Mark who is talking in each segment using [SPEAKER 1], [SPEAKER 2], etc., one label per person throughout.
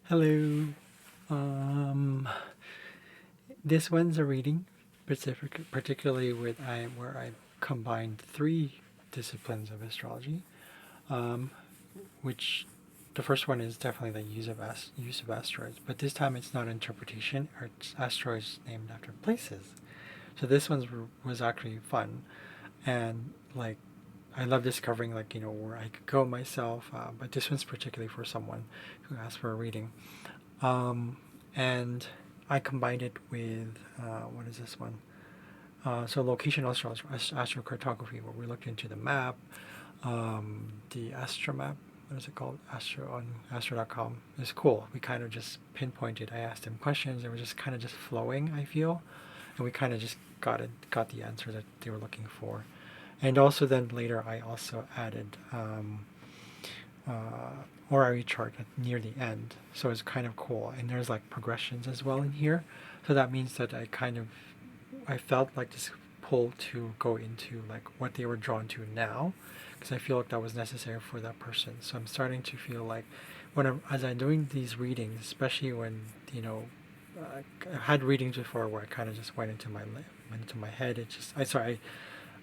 [SPEAKER 1] Hello. This one's a reading, particularly where I combined three disciplines of astrology, which the first one is definitely the use of asteroids, but this time it's not interpretation, or it's asteroids named after places. So this one was actually fun, and like I love discovering where I could go myself. But this one's particularly for someone who asked for a reading. And I combined it with what is this one? So locational astrocartography, where we looked into the map, the astromap. What is it called? Astro on astro.com. It's cool. We kind of just pinpointed. I asked them questions. They were just kind of just flowing, I feel, and we kind of just got the answer that they were looking for. And also then later I also added horary chart near the end, so it's kind of cool. And there's like progressions as well in here, so that means that I felt like this pull to go into like what they were drawn to now, because I feel like that was necessary for that person. So I'm starting to feel like as I'm doing these readings, especially when I had readings before where I kind of just went into my head.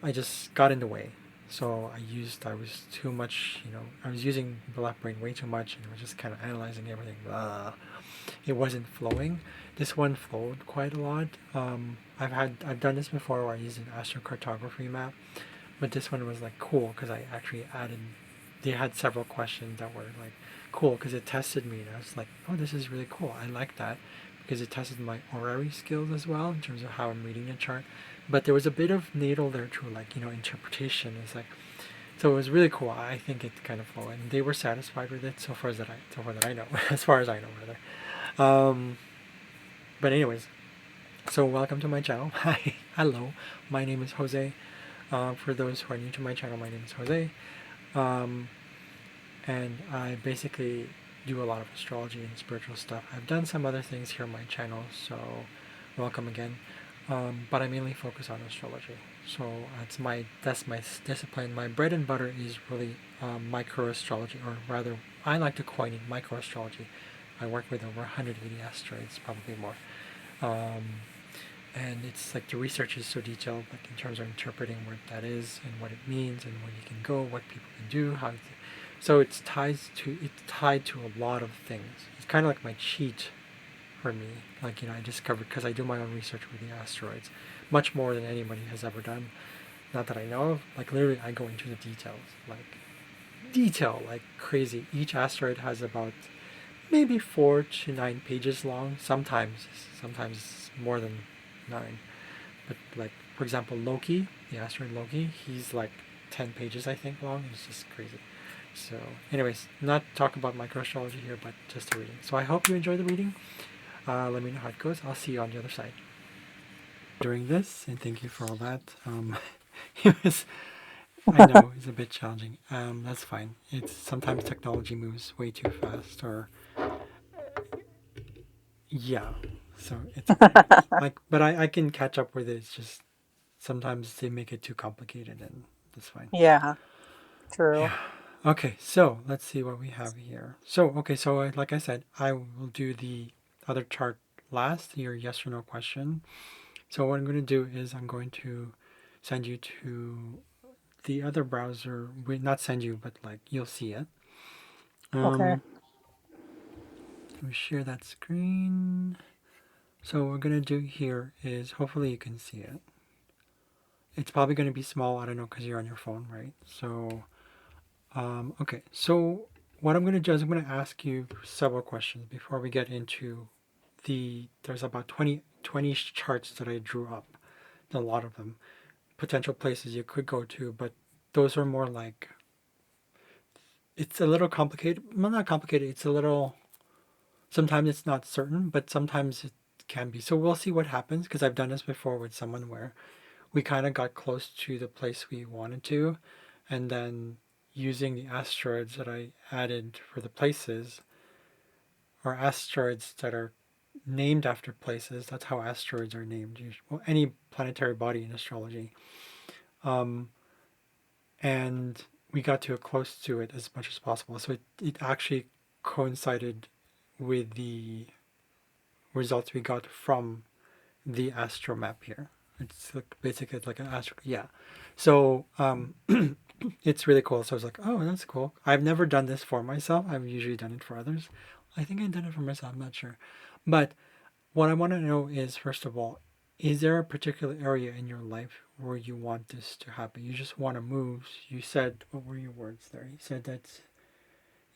[SPEAKER 1] I just got in the way. So I was too much, I was using the left brain way too much, and I was just kind of analyzing everything. It wasn't flowing. This one flowed quite a lot. I've done this before where I used an astrocartography map, but this one was like cool because I actually they had several questions that were like cool because it tested me, and I was like, oh, this is really cool. I like that because it tested my horary skills as well in terms of how I'm reading a chart. But there was a bit of natal there too, like interpretation. It's like, so it was really cool. I think it kind of flowed, and they were satisfied with it so far that I know, as far as I know rather. But anyways, so welcome to my channel. Hi, hello. My name is Jose. For those who are new to my channel, my name is Jose, and I basically do a lot of astrology and spiritual stuff. I've done some other things here on my channel, so welcome again. But I mainly focus on astrology. So that's my discipline. My bread and butter is really micro-astrology, or rather, I like to coin it micro-astrology. I work with over 180 asteroids, probably more. And it's like the research is so detailed, like in terms of interpreting what that is and what it means and where you can go, what people can do, so it's tied to a lot of things. It's kind of like my cheat for me. Like, I discovered, because I do my own research with the asteroids, much more than anybody has ever done. Not that I know of. Like, literally, I go into the details. Like crazy. Each asteroid has about maybe 4 to 9 pages long. Sometimes more than 9. But, like, for example, Loki, the asteroid Loki, he's like 10 pages, I think, long. It's just crazy. So, anyways, not talk about microastrology here, but just a reading. So I hope you enjoy the reading. Let me know how it goes. I'll see you on the other side. During this, and thank you for all that. I know it's a bit challenging. That's fine. It's sometimes technology moves way too fast, or yeah. So it's okay. But I can catch up with it. It's just sometimes they make it too complicated, and that's fine.
[SPEAKER 2] Yeah, true.
[SPEAKER 1] Yeah. Okay, so let's see what we have here. So like I said, I will do the other chart last, your yes or no question. So what I'm going to do is I'm going to send you to the other browser. Not send you, but like you'll see it.
[SPEAKER 2] Okay.
[SPEAKER 1] Let me share that screen. So what we're going to do here is hopefully you can see it. It's probably going to be small. I don't know because you're on your phone, right? So, okay. So what I'm going to do is I'm going to ask you several questions before we get into there's about 20 charts that I drew up. A lot of them. Potential places you could go to, but those are more like, it's a little complicated. Well, not complicated. It's a little, sometimes it's not certain, but sometimes it can be. So we'll see what happens, because I've done this before with someone where we kind of got close to the place we wanted to, and then using the asteroids that I added for the places, or asteroids that are named after places. That's how asteroids are named. Well, any planetary body in astrology. Um, and we got to close to it as much as possible. So it actually coincided with the results we got from the astro map here. It's like basically like an astro. Yeah. So it's really cool. So I was like, oh, that's cool. I've never done this for myself. I've usually done it for others. I think I did it for myself. I'm not sure. But what I want to know is, first of all, is there a particular area in your life where you want this to happen? You just want to move. You said, what were your words there? You said that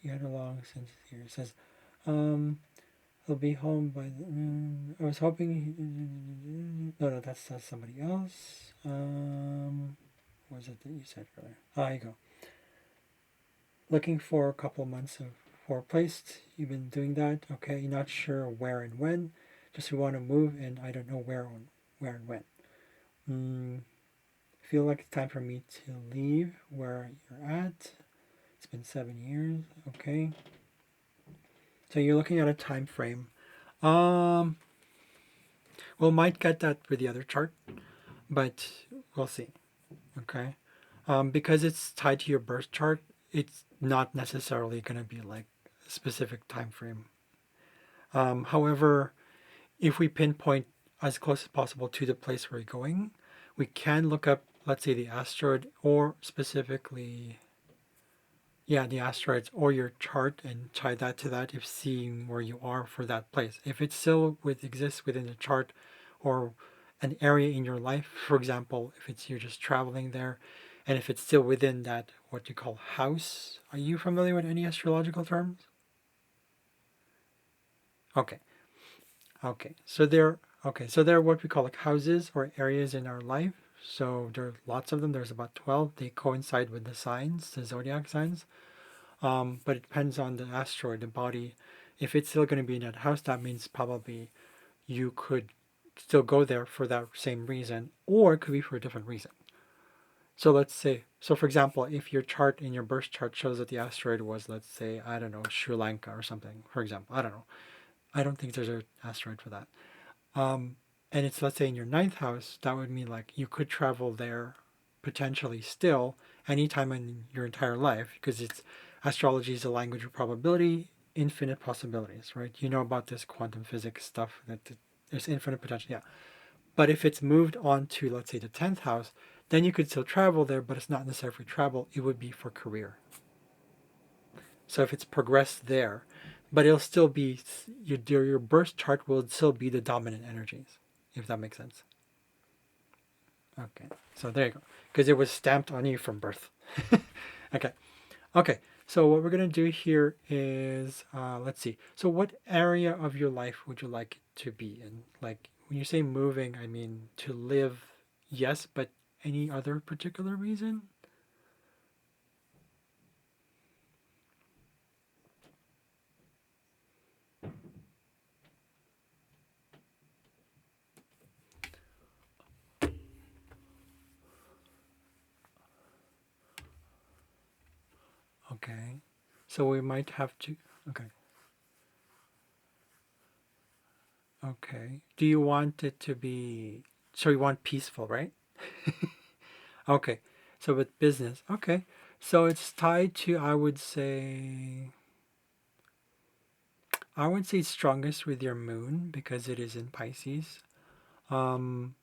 [SPEAKER 1] you had a long sentence here. It says, he'll be home by the. I was hoping. No, that's somebody else. What was it that you said earlier? Ah, you go. Looking for a couple months of for placed. You've been doing that. Okay, you're not sure where and when. Just we want to move, and I don't know where and when. Mm, feel like it's time for me to leave where you're at. It's been 7 years. Okay. So you're looking at a time frame. Um, we'll might get that with the other chart, but we'll see. Okay. Because it's tied to your birth chart, it's not necessarily going to be like a specific time frame. However, if we pinpoint as close as possible to the place we're going, we can look up, let's say, the asteroid or specifically, yeah, the asteroids or your chart and tie that to that if seeing where you are for that place. If it still exists within the chart or an area in your life, for example, if it's you're just traveling there, and if it's still within that what you call house. Are you familiar with any astrological terms? Okay. Okay. So they're what we call like houses or areas in our life. So there are lots of them. There's about 12. They coincide with the signs, the zodiac signs. But it depends on the asteroid, the body. If it's still going to be in that house, that means probably you could still go there for that same reason, or it could be for a different reason. So let's say, so for example, if your chart in your birth chart shows that the asteroid was, let's say, I don't know, Sri Lanka or something, for example, I don't know. I don't think there's an asteroid for that. Um, and it's, let's say, in your ninth house, that would mean like you could travel there potentially still anytime in your entire life because it's astrology is a language of probability, infinite possibilities, right? You know about this quantum physics stuff that there's infinite potential. Yeah. But if it's moved on to, let's say, the 10th house, then you could still travel there, but it's not necessarily for travel. It would be for career. So if it's progressed there, but it'll still be your birth chart will still be the dominant energies, if that makes sense. Okay, so there you go, because it was stamped on you from birth. Okay, okay. So what we're gonna do here is, let's see. So what area of your life would you like it to be in? Like when you say moving, I mean to live, yes, but any other particular reason? Okay. So we might have to. Okay. Okay. Do you want it to be? So you want peaceful, right? Okay. So with business, okay. So it's tied to, I would say strongest with your moon because it is in Pisces. Um,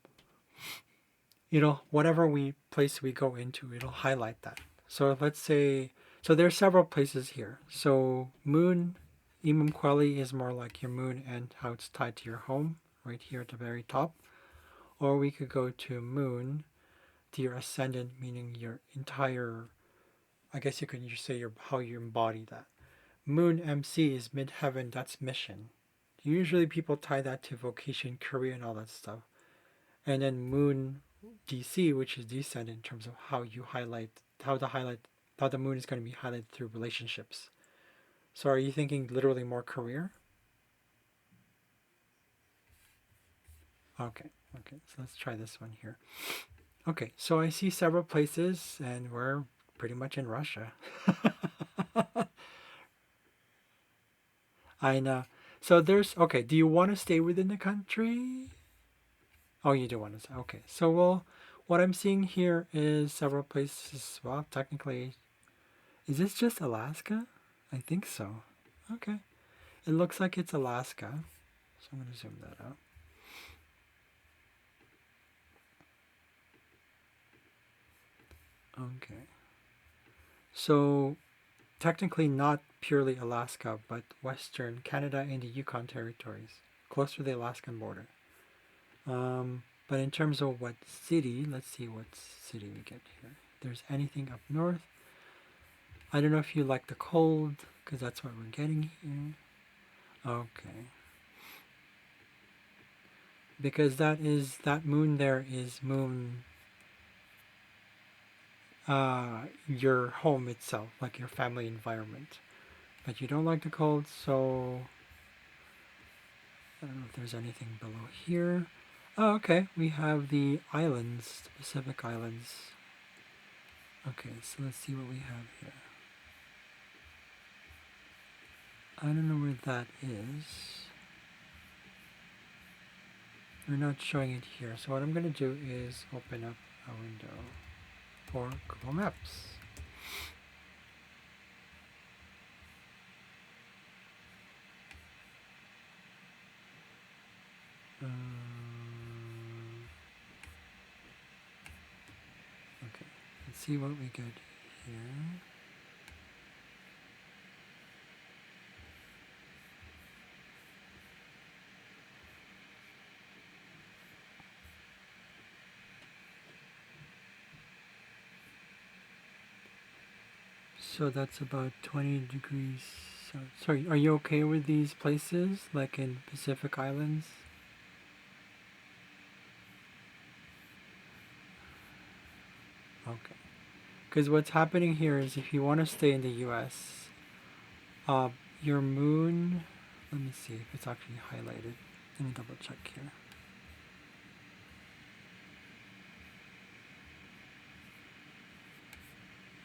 [SPEAKER 1] whatever place we go into, it'll highlight that. So let's say, so there's several places here. So moon, Imam Kweli is more like your moon and how it's tied to your home, right here at the very top. Or we could go to moon, to your ascendant, meaning your entire, I guess you could just say how you embody that. Moon MC is midheaven, that's mission. Usually people tie that to vocation, career, and all that stuff. And then Moon DC, which is descendant in terms of how you how the moon is going to be highlighted through relationships. So are you thinking literally more career? Okay, okay, so let's try this one here. Okay, so I see several places, and we're pretty much in Russia. I know. So there's okay. Do you want to stay within the country? Oh, you do want to say okay. So well, what I'm seeing here is several places. Well, technically, is this just Alaska? I think so. Okay. It looks like it's Alaska. So I'm gonna zoom that out. Okay. So technically not purely Alaska, but Western Canada and the Yukon territories, close to the Alaskan border. But in terms of what city, let's see what city we get here. If there's anything up north. I don't know if you like the cold, because that's what we're getting here. Okay. Because that moon there is moon your home itself, like your family environment. But you don't like the cold, so I don't know if there's anything below here. Oh, okay. We have the islands, the Pacific Islands. Okay, so let's see what we have here. I don't know where that is. We're not showing it here. So what I'm going to do is open up a window for Google Maps. Okay, let's see what we get here. So that's about 20 degrees. Sorry, are you okay with these places, like in Pacific Islands? Okay. Because what's happening here is if you want to stay in the US, your moon, let me see if it's actually highlighted. Let me double check here.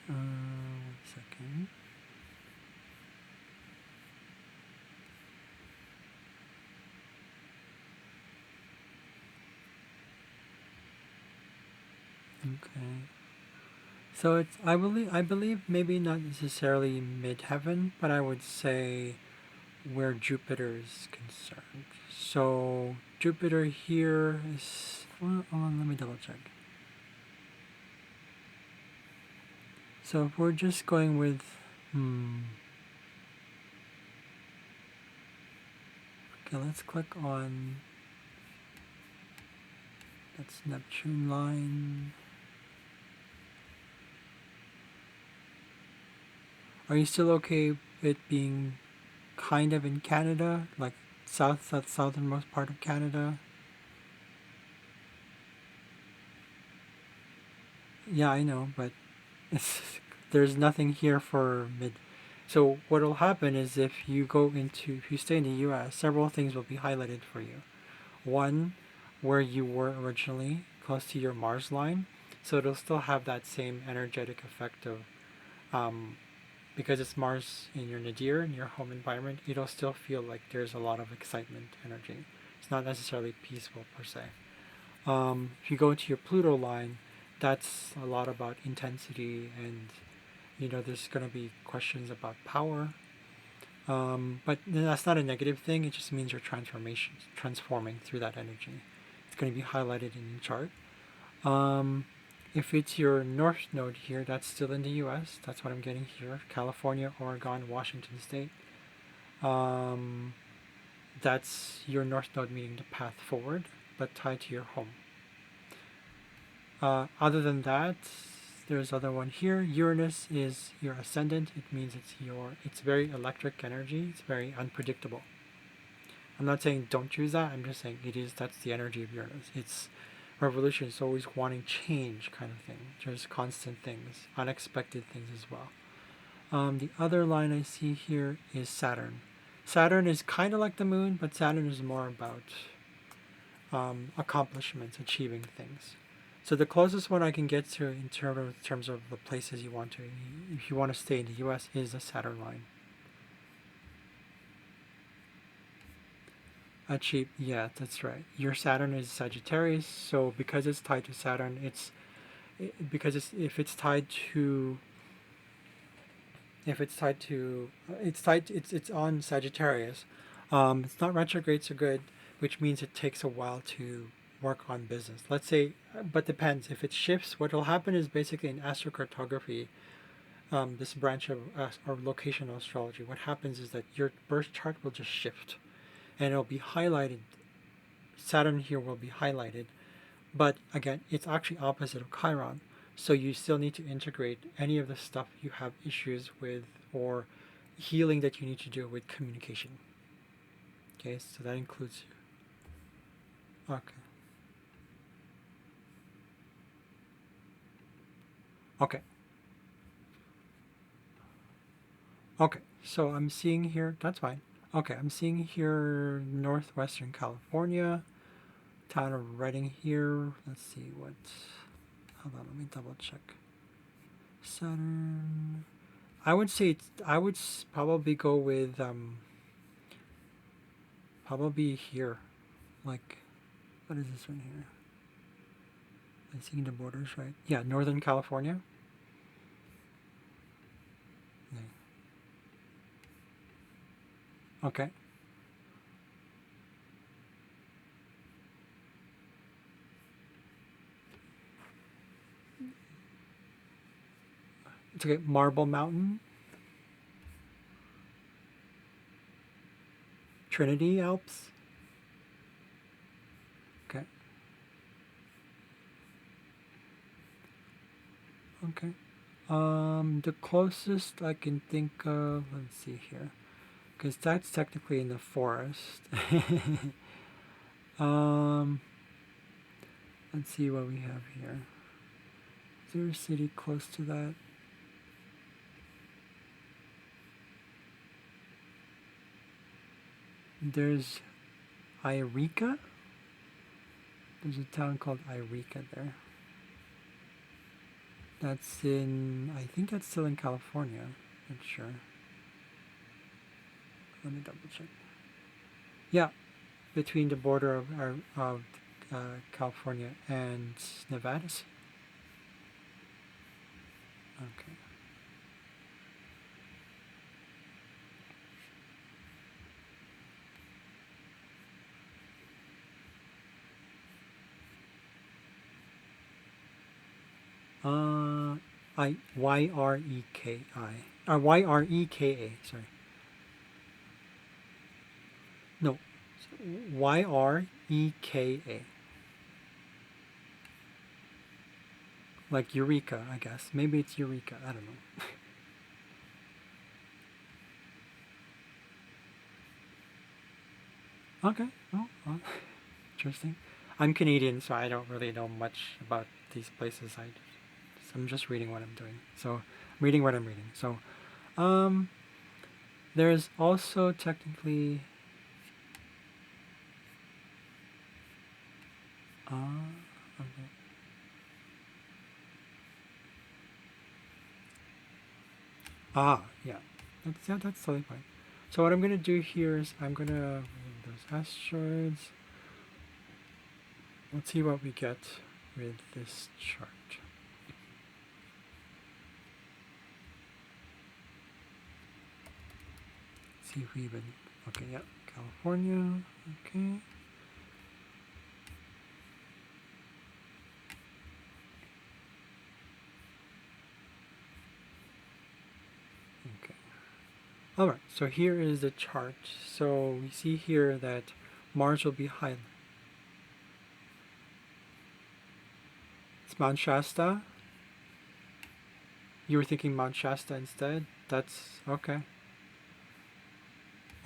[SPEAKER 1] One second. Okay. So it's I believe maybe not necessarily midheaven, but I would say where Jupiter is concerned. So Jupiter here is well, hold on, let me double check. So if we're just going with okay, let's click on that's Neptune line. Are you still okay with being kind of in Canada, like southernmost part of Canada? Yeah, I know, but it's, there's nothing here for mid. So what'll happen is if you stay in the U.S., several things will be highlighted for you. One, where you were originally, close to your Mars line, so it'll still have that same energetic effect of, because it's Mars in your nadir, in your home environment, it'll still feel like there's a lot of excitement energy. It's not necessarily peaceful per se. If you go to your Pluto line, that's a lot about intensity and there's going to be questions about power. But that's not a negative thing. It just means you're transforming through that energy. It's going to be highlighted in your chart. If it's your north node here, that's still in the U.S. That's what I'm getting here. California, Oregon, Washington State. That's your north node, meaning the path forward, but tied to your home. Other than that, there's other one here. Uranus is your ascendant. It means it's very electric energy. It's very unpredictable. I'm not saying don't choose that. I'm just saying that's the energy of Uranus. It's revolution. It's always wanting change kind of thing. There's constant things, unexpected things as well. The other line I see here is Saturn. Saturn is kind of like the moon, but Saturn is more about accomplishments, achieving things. So the closest one I can get to in terms of the places you want to, if you want to stay in the U.S., is the Saturn line. Cheap, yeah, that's right. Your Saturn is Sagittarius, so because it's tied to Saturn, because if it's tied to it's on Sagittarius. It's not retrograde so good, which means it takes a while to work on business. Let's say, but depends. If it shifts, what will happen is basically in astrocartography, this branch of or locational astrology. What happens is that your birth chart will just shift, and it'll be highlighted. Saturn here will be highlighted, but again, it's actually opposite of Chiron. So you still need to integrate any of the stuff you have issues with or healing that you need to do with communication. Okay, so that includes you. Okay. Okay. Okay, so I'm seeing here, that's fine. Okay, I'm seeing here northwestern California, town of Redding here. Let's see what, hold on, let me double check. Saturn. I would say I would probably go with probably here, like, what is this one here? I'm seeing the borders right. Yeah, Northern California. Yeah. Okay. It's okay. Marble Mountain, Trinity Alps. Okay. Okay. The closest I can think of, let's see here, because that's technically in the forest. um, let's see what we have here. Is there a city close to that? There's Eureka. There's a town called Eureka there. That's in, I think that's still in California. Not sure. Let me double check. Yeah, between the border of California and Nevada. Okay. Yreki, Yreka. Sorry. No, Yreka. Like Eureka, I guess. Maybe it's Eureka. I don't know. Okay. Well, interesting. I'm Canadian, so I don't really know much about these places. I'm just reading what I'm doing. So, reading what I'm reading. So, um, there's also technically. Okay. Yeah. That's totally fine. So what I'm gonna do here is I'm gonna remove those asteroids. Let's see what we get with this chart. See if we even, okay, yeah, California, okay. Okay. All right, so here is the chart. So we see here that Mars will be highlighted. It's Mount Shasta. You were thinking Mount Shasta instead? That's okay.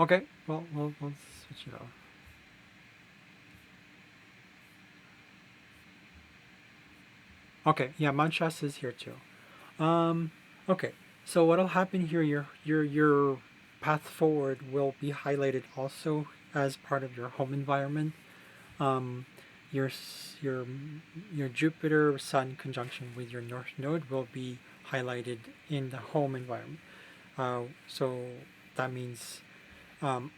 [SPEAKER 1] Okay, well, we'll switch it off. Okay, yeah, Mount Shasta is here too. Okay, so what'll happen here? Your path forward will be highlighted also as part of your home environment. Um, your your Jupiter Sun conjunction with your North Node will be highlighted in the home environment. So that means um,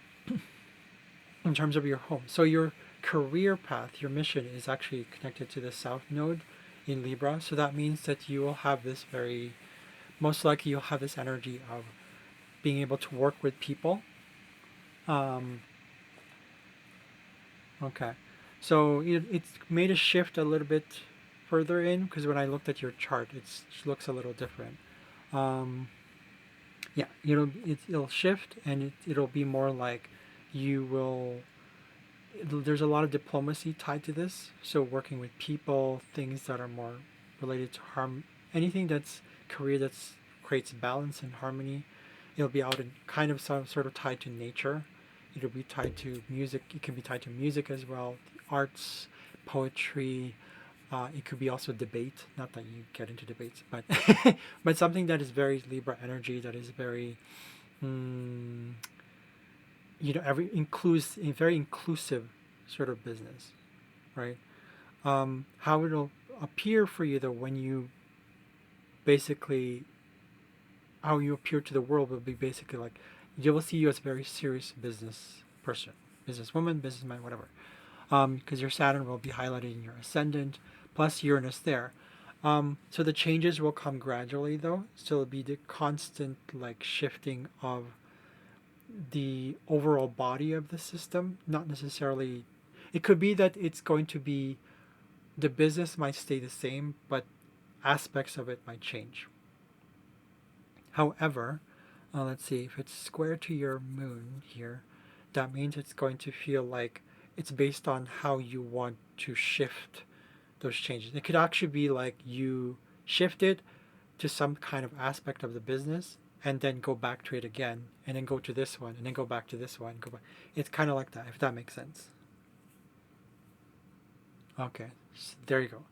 [SPEAKER 1] in terms of your home. So your career path, your mission is actually connected to the South Node in Libra. So that means that you will have this most likely you'll have this energy of being able to work with people. Um, okay. So it's made a shift a little bit further in because when I looked at your chart, it looks a little different. Um, yeah, it'll shift and it'll be more like you will. There's a lot of diplomacy tied to this. So working with people, things that are more related to anything that's career that's creates balance and harmony. It'll be out in kind of some sort of tied to nature. It'll be tied to music. It can be tied to music as well, arts, poetry. It could be also debate. Not that you get into debates, but but something that is very Libra energy. That is very, mm, a very inclusive sort of business, right? How it'll appear for you though when you basically how you appear to the world will be basically like you will see you as a very serious business person, businesswoman, businessman, whatever. Because your Saturn will be highlighted in your ascendant, plus Uranus there. So the changes will come gradually though. So it'll be the constant like shifting of the overall body of the system, not necessarily. It could be that it's going to be the business might stay the same, but aspects of it might change. However, let's see, if it's square to your moon here, that means it's going to feel like it's based on how you want to shift those changes. It could actually be like you shift it to some kind of aspect of the business and then go back to it again and then go to this one and then go back to this one. Go back. It's kind of like that, if that makes sense. Okay, so there you go.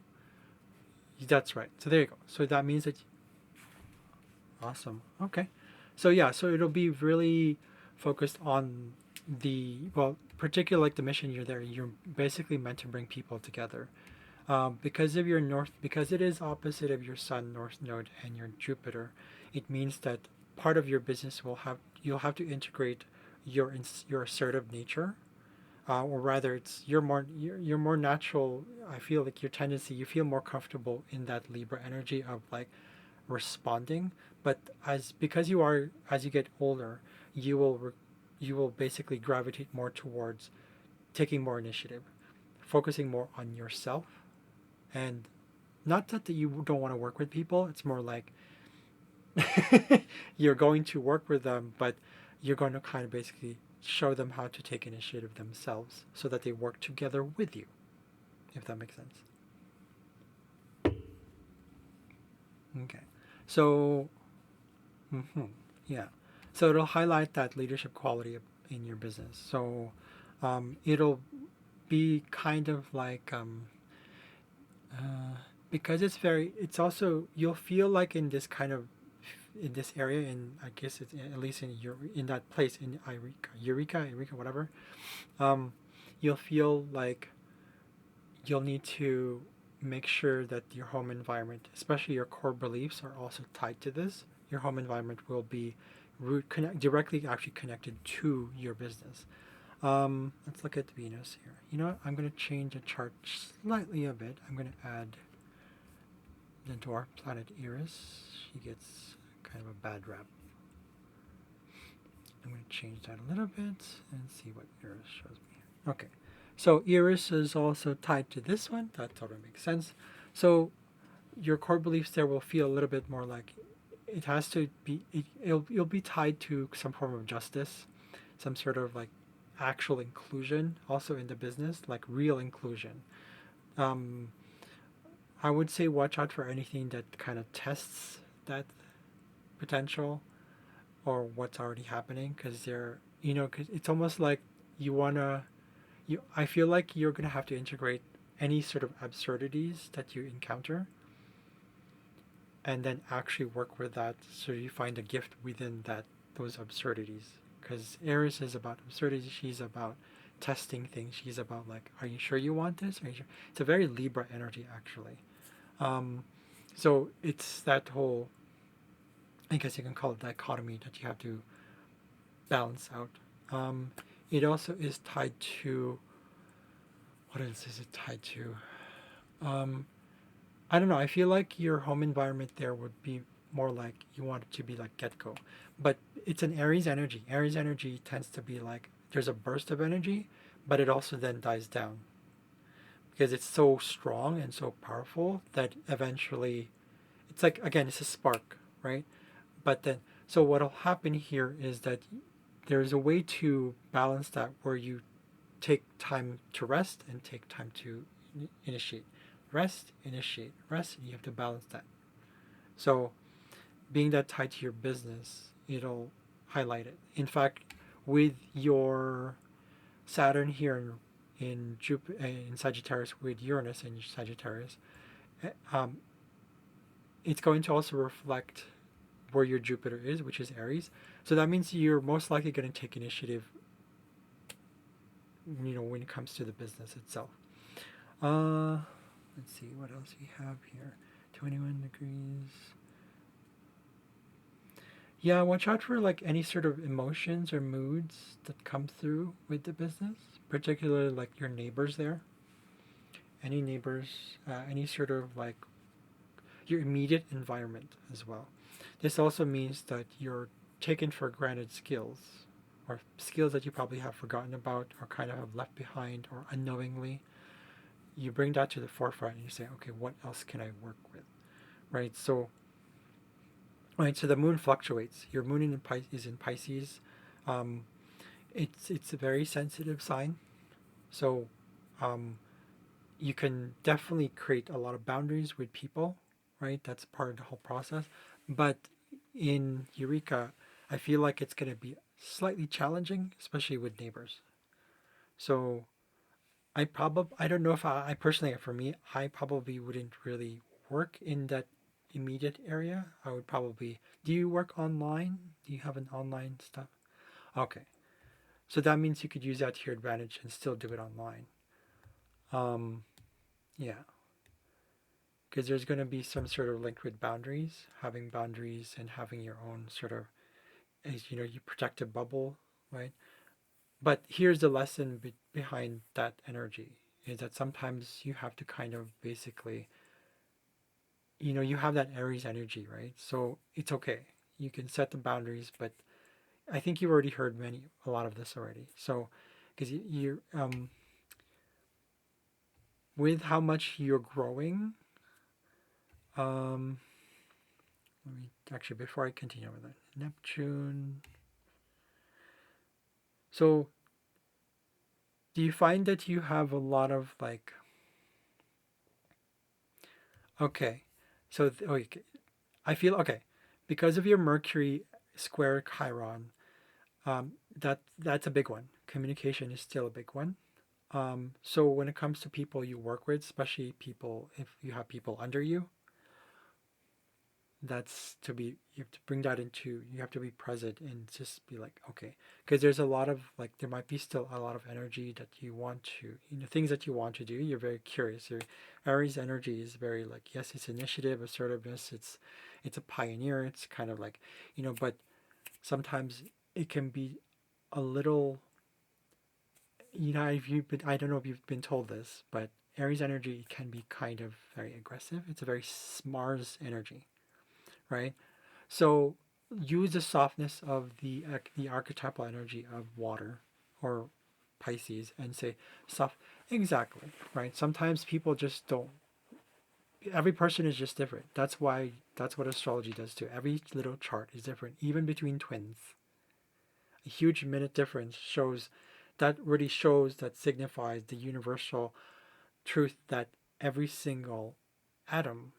[SPEAKER 1] That's right. So there you go. So that means that awesome. Okay. So yeah, so it'll be really focused on particularly like the mission you're there. You're basically meant to bring people together. Because of your because it is opposite of your Sun North Node and your Jupiter, it means that part of your business you'll have to integrate your assertive nature, or rather, it's you're more natural. I feel like your tendency you feel more comfortable in that Libra energy of like responding, but because as you get older, you will basically gravitate more towards taking more initiative, focusing more on yourself, and not that you don't want to work with people. It's more like you're going to work with them, but you're going to kind of basically show them how to take initiative themselves so that they work together with you, if that makes sense. Okay. So, mhm, yeah. So it'll highlight that leadership quality in your business. So it'll be kind of like uh, because it's also you'll feel like in this kind of in this area, in I guess it's at least in that place in Eureka, whatever. Um, you'll feel like you'll need to make sure that your home environment, especially your core beliefs, are also tied to this. Your home environment will be directly actually connected to your business. Let's look at Venus here. You know what? I'm going to change the chart slightly a bit. I'm going to add the dwarf planet Eris. She gets kind of a bad rap. I'm going to change that a little bit and see what Eris shows me. Okay, so Eris is also tied to this one. That totally makes sense. So your core beliefs there will feel a little bit more like it has to be. You'll be tied to some form of justice, some sort of like actual inclusion, also in the business, like real inclusion. Um, I would say watch out for anything that kind of tests that potential or what's already happening because cause it's almost like you wanna I feel like you're gonna have to integrate any sort of absurdities that you encounter and then actually work with that so you find a gift within those absurdities because Aries is about absurdity. She's about testing things. She's about like, are you sure you want this? Are you sure? It's a very Libra energy actually. Um, so it's that whole, I guess you can call it dichotomy that you have to balance out. Um, it also is tied to, what else is it tied to? Um, I don't know. I feel like your home environment there would be more like you want it to be like get go, but it's an Aries energy. Aries energy tends to be like there's a burst of energy, but it also then dies down because it's so strong and so powerful that eventually it's like again it's a spark, right? But then so what'll happen here is that there's a way to balance that where you take time to rest and take time to initiate. Rest, initiate, rest, and you have to balance that. So, being that tied to your business, it'll highlight it. In fact, with your Saturn here in in Sagittarius with Uranus in Sagittarius, um, it's going to also reflect where your Jupiter is, which is Aries. So that means you're most likely going to take initiative, when it comes to the business itself. Let's see what else we have here. 21 degrees. Yeah, watch out for like any sort of emotions or moods that come through with the business, particularly like your neighbors there. Any neighbors, any sort of like your immediate environment as well. This also means that you're taken for granted skills or skills that you probably have forgotten about or kind of have left behind or unknowingly. You bring that to the forefront and you say, okay, what else can I work with? Right? So right, so the moon fluctuates. Your moon is in Pisces. Um, it's a very sensitive sign. So um, you can definitely create a lot of boundaries with people, right? That's part of the whole process. But in Eureka, I feel like it's going to be slightly challenging, especially with neighbors. So I don't know if I personally, for me, I probably wouldn't really work in that immediate area. I would probably, do you work online? Do you have an online stuff? Okay. So that means you could use that to your advantage and still do it online. Um, yeah. Because there's going to be some sort of link with boundaries, having boundaries and having your own sort of, as you protect a bubble, right? But here's the lesson behind that energy is that sometimes you have to kind of basically, you have that Aries energy, right? So it's okay. You can set the boundaries, but I think you've already heard a lot of this already. So, because with how much you're growing, um, let me actually before I continue with that, Neptune. So, do you find that you have a lot of like, okay, so okay, I feel okay because of your Mercury square Chiron. That's a big one. Communication is still a big one. So when it comes to people you work with, especially people if you have people under you, you have to bring that into you have to be present and just be like okay, because there's a lot of like there might be still a lot of energy that you want to things that you want to do. You're very curious. Aries energy is very like yes, it's initiative, assertiveness. It's a pioneer. It's kind of like but sometimes it can be a little if you've been, I don't know if you've been told this, but Aries energy can be kind of very aggressive. It's a very Mars energy, right? So use the softness of the archetypal energy of water or Pisces and say soft. Exactly, right? Sometimes people just don't. Every person is just different. That's what astrology does too. Every little chart is different, even between twins. A huge minute difference that signifies the universal truth that every single atom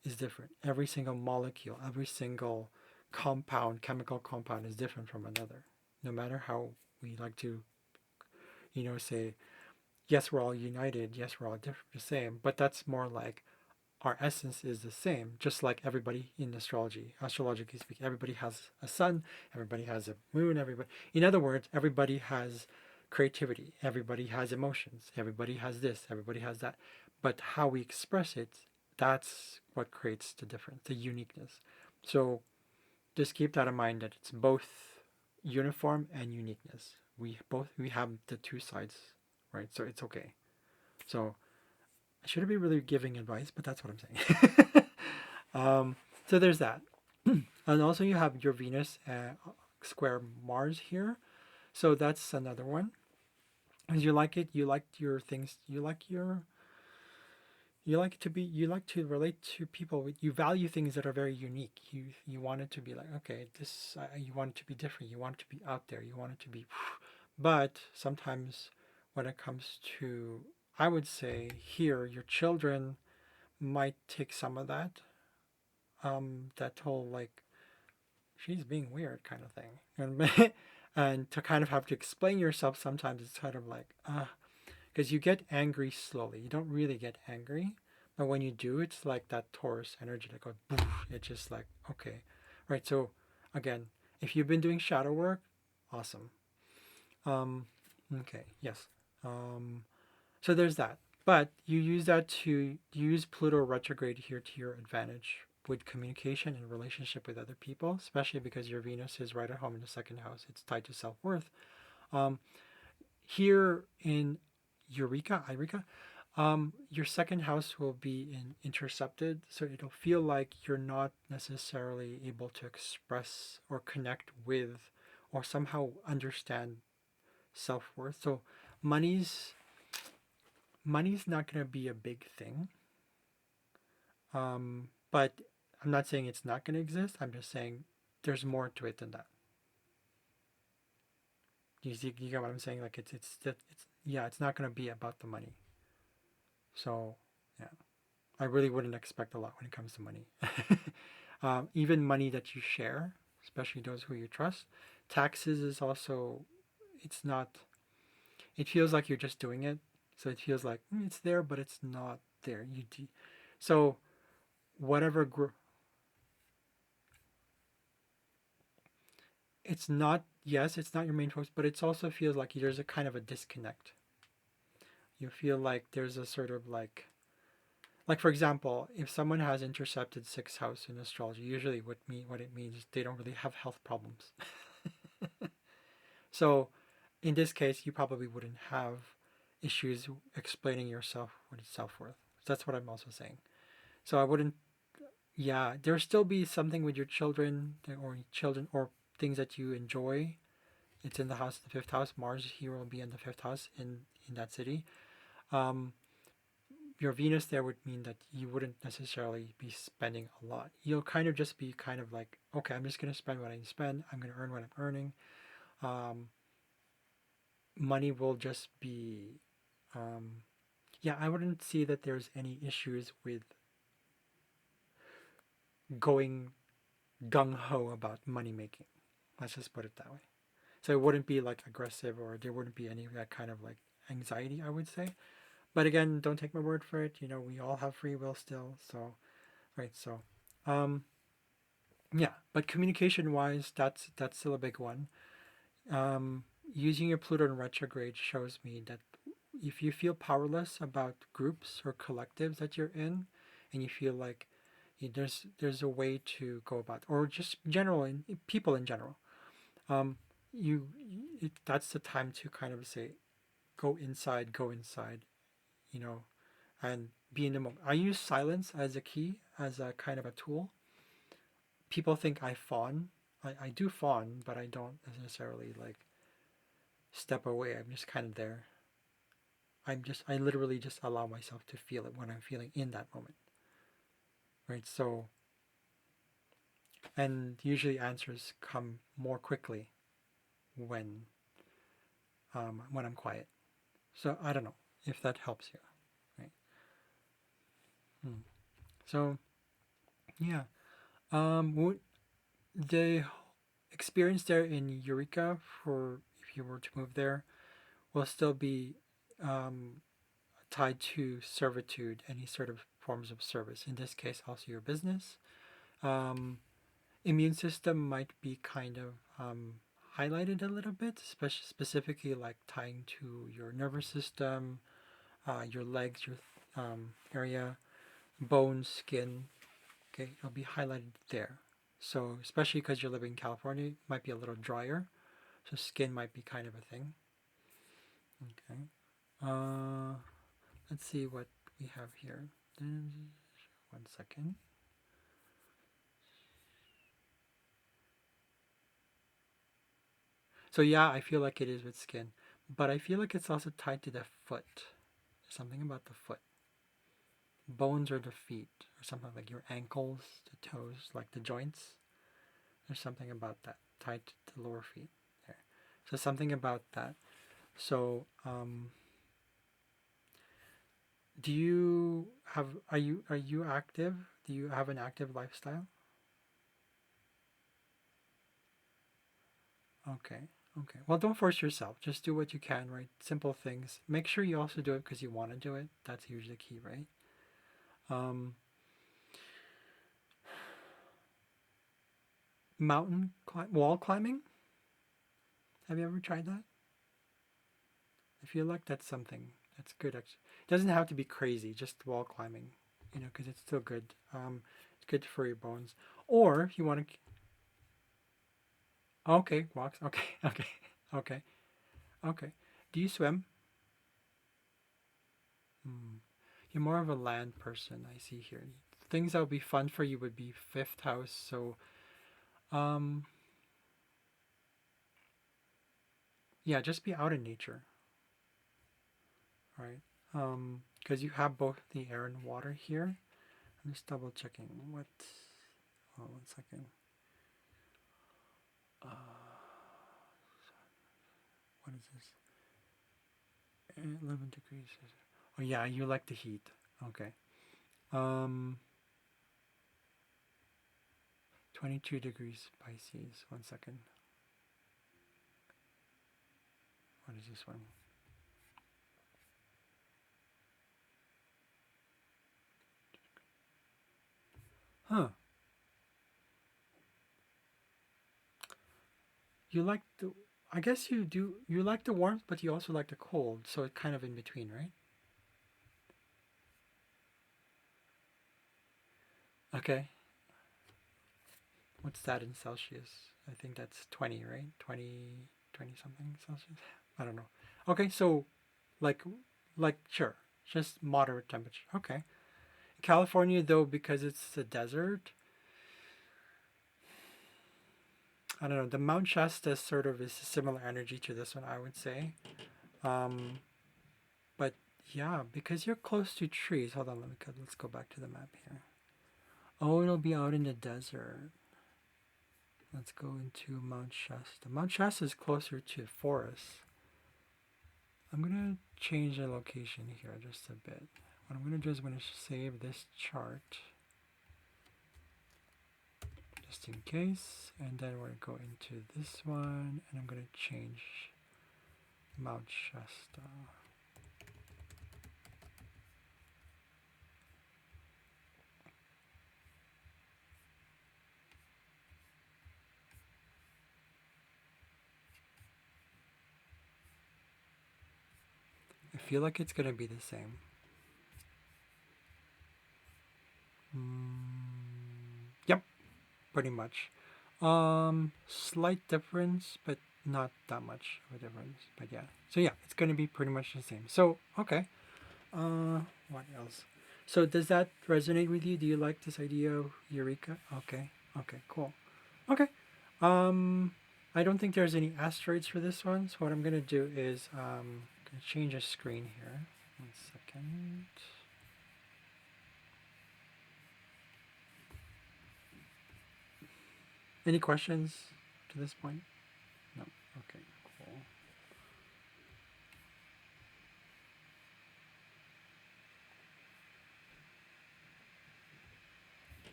[SPEAKER 1] is different. Every single molecule, every single chemical compound is different from another. No matter how we like to, say, yes, we're all united, yes, we're all different, the same, but that's more like our essence is the same, just like everybody in astrology. Astrologically speaking, everybody has a sun, everybody has a moon, everybody. In other words, everybody has creativity. Everybody has emotions. Everybody has this. Everybody has that. But how we express it, that's what creates the difference, the uniqueness. So just keep that in mind that it's both uniform and uniqueness. We have the two sides, right? So it's okay. So I shouldn't be really giving advice, but that's what I'm saying. So there's that. And also you have your Venus square Mars here. So that's another one. As you like it, you like your things, you like to relate to people. You value things that are very unique. You want it to be like, okay, this you want it to be different. You want it to be out there. You want it to be, but sometimes when it comes to, I would say here, your children might take some of that, that whole like she's being weird kind of thing, and to kind of have to explain yourself sometimes it's kind of like because you get angry slowly. You don't really get angry, but when you do, it's like that Taurus energy that goes poof. It's just like okay, right. So again, if you've been doing shadow work, awesome. Um, okay, yes. Um, so there's that. But you use that to use Pluto retrograde here to your advantage with communication and relationship with other people, especially because your Venus is right at home in the second house. It's tied to self worth. Um, here in Eureka, your second house will be intercepted, so it'll feel like you're not necessarily able to express or connect with or somehow understand self worth. So money's money's not going to be a big thing. But I'm not saying it's not going to exist. I'm just saying there's more to it than that. You get what I'm saying? Like it's yeah, it's not going to be about the money. So yeah, I really wouldn't expect a lot when it comes to money. Even money that you share, especially those who you trust. Taxes is also, it's not. It feels like you're just doing it, so it feels like it's there, but it's not there. So whatever it's not, yes, it's not your main focus, but it also feels like there's a kind of a disconnect. You feel like there's a sort of like for example, if someone has intercepted sixth house in astrology, usually what it means is they don't really have health problems. So in this case, you probably wouldn't have issues explaining yourself with self-worth. That's what I'm also saying. So I wouldn't, yeah, there'll still be something with your children or things that you enjoy. It's in the house, the fifth house. Mars here will be in the fifth house in that city. Um, your Venus there would mean that you wouldn't necessarily be spending a lot. You'll kind of just be kind of like, okay, I'm just going to spend what I spend. I'm going to earn what I'm earning. Um, Money will just be, um, yeah, I wouldn't see that there's any issues with going gung ho about money making. Let's just put it that way. So it wouldn't be like aggressive or there wouldn't be any of that kind of like anxiety, I would say. But again, don't take my word for it. You know, we all have free will still. So, right. So, um, yeah. But communication wise, that's still a big one. Using your Pluto in retrograde shows me that if you feel powerless about groups or collectives that you're in, and you feel like there's a way to go about, or just general in people in general, um, that's the time to kind of say, go inside, you know, and be in the moment. I use silence as a key, as a kind of a tool. People think I fawn. I do fawn, but I don't necessarily like step away. I'm just kind of there. I literally just allow myself to feel it when I'm feeling in that moment. Right. So, and usually answers come more quickly when when I'm quiet. So I don't know if that helps you. Right. Hmm. So yeah. The experience there in Eureka for if you were to move there will still be um, tied to servitude, any sort of forms of service. In this case, also your business. Um, Immune system might be kind of highlighted a little bit, especially specifically like tying to your nervous system, your legs, your area, bones, skin. Okay, it'll be highlighted there. So especially because you're living in California, it might be a little drier, so skin might be kind of a thing. Okay. Let's see what we have here. 1 second. So yeah, I feel like it is with skin, but I feel like it's also tied to the foot. Something about the foot. Bones or the feet, or something like your ankles, the toes, like the joints. There's something about that tied to the lower feet there. So something about that. So do you have are you active? Do you have an active lifestyle? Okay. Okay. Well, don't force yourself. Just do what you can, right? Simple things. Make sure you also do it because you want to do it. That's usually the key, right? Um, wall climbing. Have you ever tried that? I feel like that's something that's good. Actually, it doesn't have to be crazy. Just wall climbing, because it's still good. It's good for your bones. Or if you want to, okay, walks. Okay, okay, okay, okay. Do you swim? Hmm. You're more of a land person, I see here. Things that would be fun for you would be fifth house. So, um, yeah, just be out in nature, right? Because you have both the air and water here. I'm just double checking what. Oh, 1 second. What is this? 11 degrees. Oh yeah, you like the heat. Okay. Um, 22 degrees Pisces. 1 second. What is this one? Huh. You like the. I guess you do. You like the warmth, but you also like the cold. So it's kind of in between, right? Okay. What's that in Celsius? I think that's 20, right? 20, 20 something Celsius. I don't know. Okay, so like, sure, just moderate temperature. Okay. California, though, because it's a desert, I don't know. The Mount Shasta sort of is a similar energy to this one, I would say. Um, but yeah, because you're close to trees. Hold on, let's go back to the map here. Oh, it'll be out in the desert. Let's go into Mount Shasta. Mount Shasta is closer to forests. I'm gonna change the location here just a bit. What I'm gonna do is I'm gonna save this chart just in case, and then we're gonna go into this one, and I'm gonna change Mount Shasta. I feel like it's gonna be the same. Yep, pretty much. Slight difference, but not that much of a difference. But yeah, so yeah, it's gonna be pretty much the same. So okay. What else? So does that resonate with you? Do you like this idea of Eureka? Okay. Okay. Cool. Okay. Um, I don't think there's any asteroids for this one. So what I'm gonna do is gonna change the screen here. 1 second. Any questions to this point? No. Okay. Cool.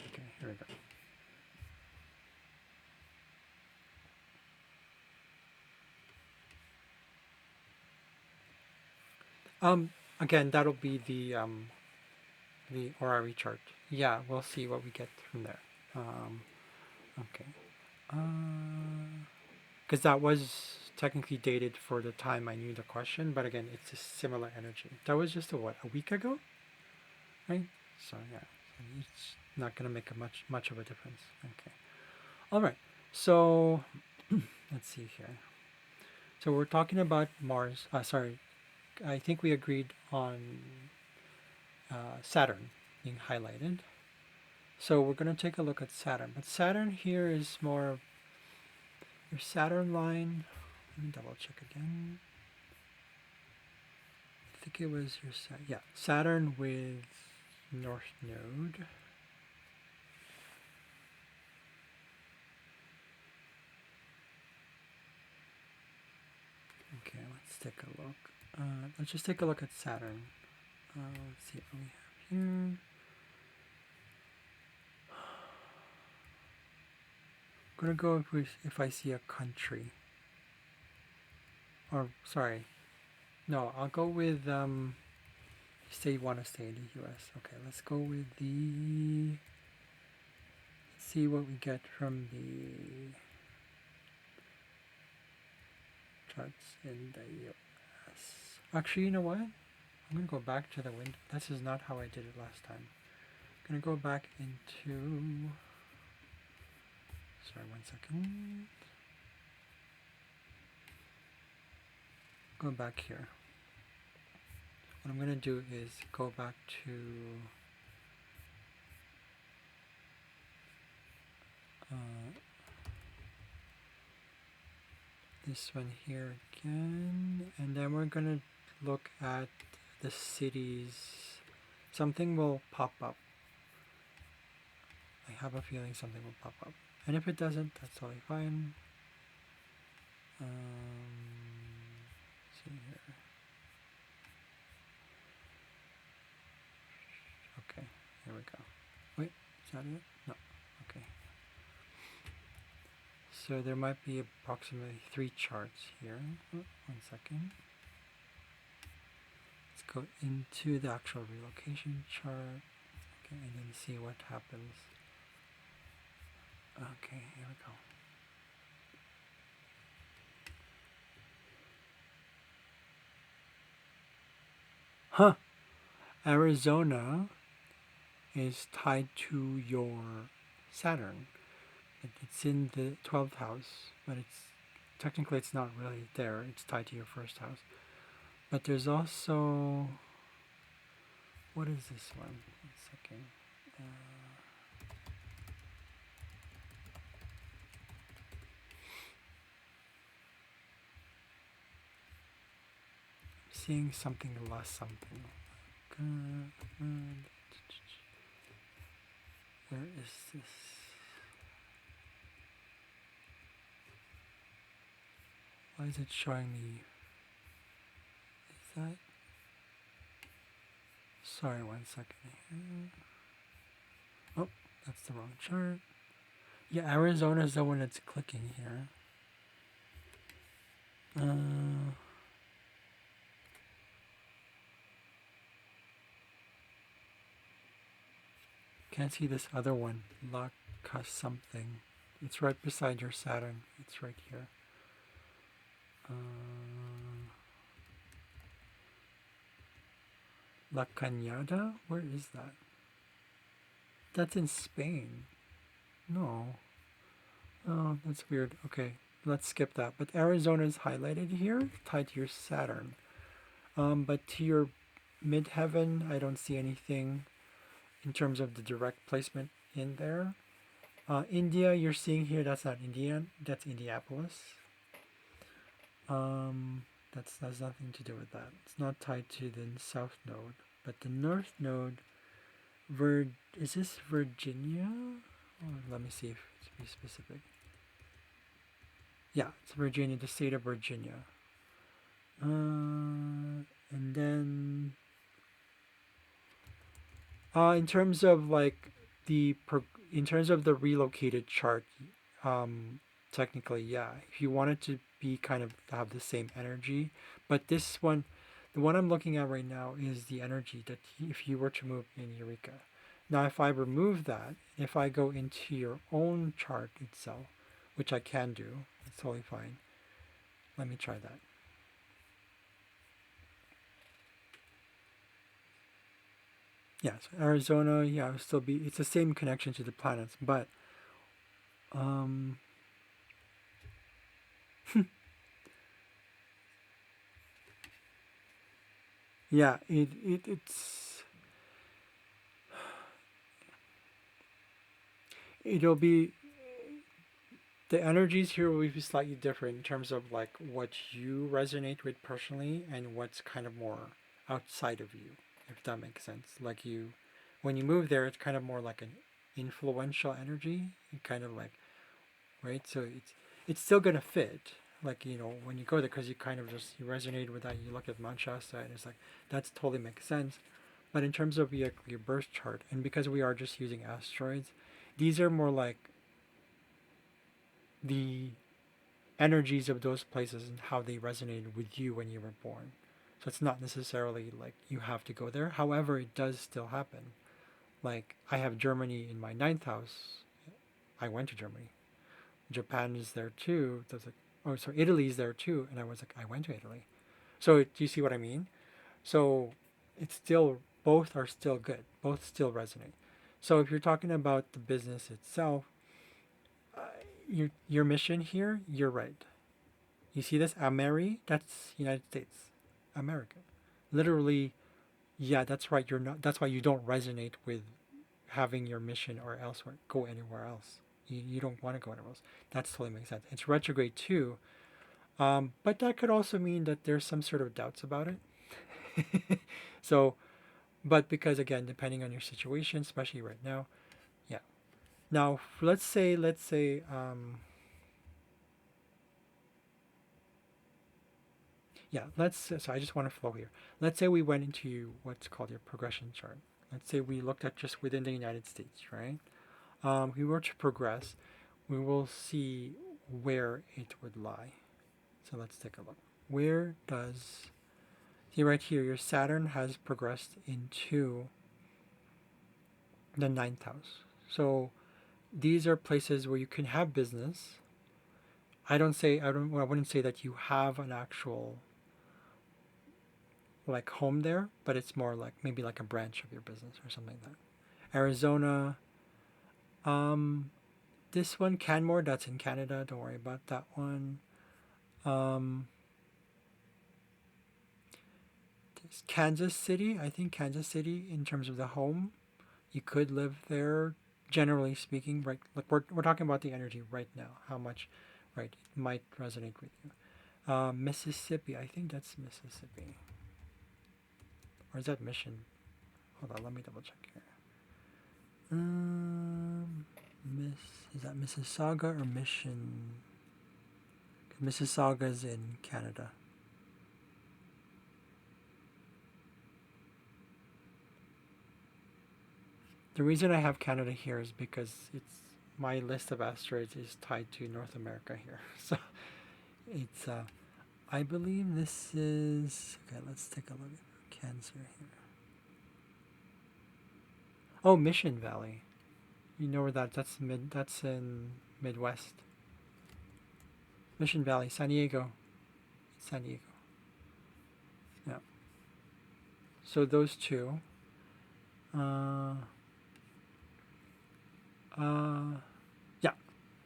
[SPEAKER 1] Okay. Here we go. Again, that'll be the horary chart. Yeah, we'll see what we get from there. Okay. Uh, because that was technically dated for the time I knew the question, but again, it's a similar energy. That was just a week ago, right? So yeah, it's not gonna make a much of a difference. Okay, all right. So let's see here. So we're talking about Mars. Sorry, I think we agreed on Saturn being highlighted. So we're going to take a look at Saturn. But Saturn here is more your Saturn line. Let me double check again. I think it was your Saturn with North Node. Okay, let's take a look. Let's just take a look at Saturn. Let's see what we have here. I'm gonna go if I see a country. Or sorry, no, I'll go with say you want to stay in the U.S. Okay, let's go with the. Let's see what we get from the charts in the U.S. Actually, you know what? I'm gonna go back to the window. This is not how I did it last time. I'm gonna go back into. Sorry, 1 second. Go back here. What I'm going to do is go back to this one here again, and then we're going to look at the cities. Something will pop up. I have a feeling something will pop up, and if it doesn't, that's totally fine. See here. Okay, here we go. Wait, is that it? No. Okay. So there might be approximately 3 charts here. Oh, 1 second. Let's go into the actual relocation chart. Okay, and then see what happens. Okay, here we go. Huh! Arizona is tied to your Saturn. It's in the 12th house, but technically it's not really there. It's tied to your first house. But there's also, what is this one? 1 second. Seeing something less something. Where is this? Why is it showing me? Is that? Sorry, 1 second here. Oh, that's the wrong chart. Yeah, Arizona is the one that's clicking here. Can't see this other one. Laka something. It's right beside your Saturn. It's right here. La Cañada? Where is that? That's in Spain. No. Oh, that's weird. Okay, let's skip that. But Arizona is highlighted here, tied to your Saturn. But to your midheaven, I don't see anything in terms of the direct placement in there. India, you're seeing here, that's not India, that's Indianapolis. That has nothing to do with that. It's not tied to the south node, but the north node. Is this Virginia? Oh, let me see if to be specific. Yeah, it's Virginia, the state of Virginia. And then in terms of like in terms of the relocated chart, technically, yeah, if you wanted to be kind of have the same energy, but this one, the one I'm looking at right now is the energy that if you were to move in Eureka. Now, if I remove that, if I go into your own chart itself, which I can do. It's totally fine. Let me try that. Yeah, so Arizona, yeah, it'll still be, it's the same connection to the planets, but um, yeah, it'll be, the energies here will be slightly different in terms of like what you resonate with personally and what's kind of more outside of you, if that makes sense. Like you, when you move there, it's kind of more like an influential energy. You kind of like, right? So it's still gonna fit. Like, you know, when you go there, because you kind of just you resonate with that. You look at Mount Shasta, and it's like that's totally makes sense. But in terms of your birth chart, and because we are just using asteroids, these are more like the energies of those places and how they resonated with you when you were born. So it's not necessarily like you have to go there. However, it does still happen. Like I have Germany in my ninth house. I went to Germany. Japan is there too. There's like, oh, so Italy is there too. And I was like, I went to Italy. So do you see what I mean? So it's still, both are still good. Both still resonate. So if you're talking about the business itself, uh, your mission here, you're right. You see this? Ameri? That's United States. America. Literally, yeah, that's right. You're not, that's why you don't resonate with having your mission or elsewhere, go anywhere else. You don't want to go anywhere else. That totally makes sense. It's retrograde too. But that could also mean that there's some sort of doubts about it. So, but because again, depending on your situation, especially right now, yeah. Now, yeah, so I just want to flow here. Let's say we went into what's called your progression chart. Let's say we looked at just within the United States, right? We were to progress, we will see where it would lie. So let's take a look. Where does, see right here, your Saturn has progressed into the ninth house. So these are places where you can have business. I wouldn't say that you have an actual like home there, but it's more like maybe like a branch of your business or something like that. Arizona, um, this one, Canmore, that's in Canada. Don't worry about that one. Um, Kansas City, I think Kansas City, in terms of the home, you could live there. Generally speaking, right? Like we're talking about the energy right now. How much, right? It might resonate with you. Mississippi, I think that's Mississippi, or is that Mission? Hold on, let me double check here. Miss, is that Mississauga or Mission? Mississauga's in Canada. The reason I have Canada here is because it's my list of asteroids is tied to North America here. So it's I believe this is okay. Let's take a look at Cancer here. Oh, Mission Valley. You know where that's in Midwest. Mission Valley, San Diego. San Diego. Yeah. So those two. Uh, yeah,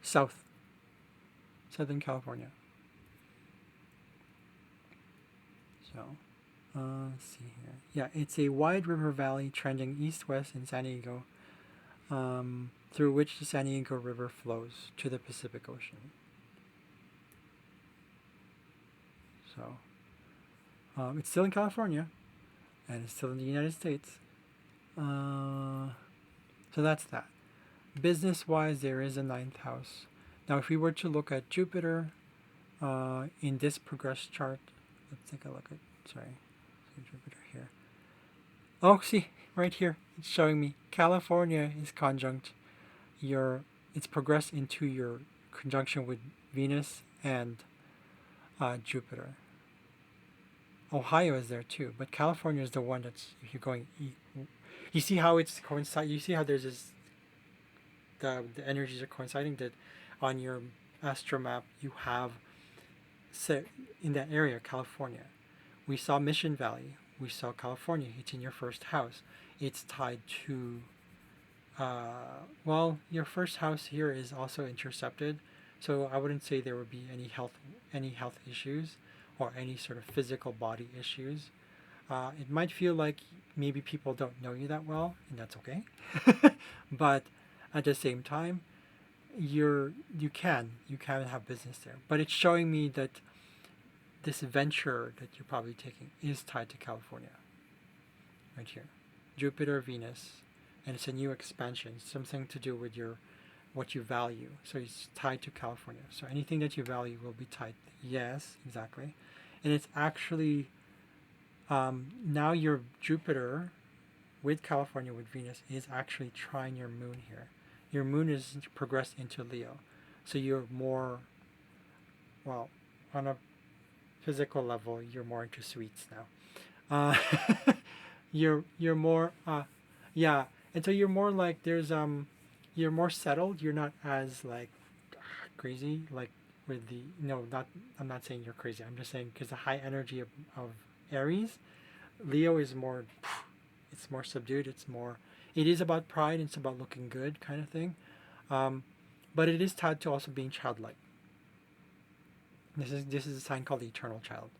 [SPEAKER 1] Southern California. So, let's see here. Yeah, it's a wide river valley trending east-west in San Diego, through which the San Diego River flows to the Pacific Ocean. So, it's still in California, and it's still in the United States. So that's that. Business-wise, there is a ninth house. Now, if we were to look at Jupiter in this progress chart, let's take a look at, sorry, Jupiter here. Oh, see, right here, it's showing me California is conjunct it's progressed into your conjunction with Venus and Jupiter. Ohio is there too, but California is the one that's, if you're going, you see how it's coincide. You see how there's this, the energies are coinciding that on your astromap, you have in that area, California. We saw Mission Valley. We saw California. It's in your first house. It's tied to, well, your first house here is also intercepted, so I wouldn't say there would be any health issues or any sort of physical body issues. It might feel like maybe people don't know you that well, and that's okay. But at the same time, you can have business there. But it's showing me that this venture that you're probably taking is tied to California. Right here. Jupiter, Venus, and it's a new expansion, something to do with your what you value. So it's tied to California. So anything that you value will be tied. Yes, exactly. And it's actually now your Jupiter with California with Venus is actually trine your moon here. Your moon is progressed into Leo. So you're more, well, on a physical level, you're more into sweets now. You're more yeah, and so you're more like you're more settled. You're not as like crazy like with the no not I'm not saying you're crazy. I'm just saying because the high energy of Aries, Leo is more, it's more subdued. It is about pride. It's about looking good kind of thing, but it is tied to also being childlike. This is a sign called the eternal child.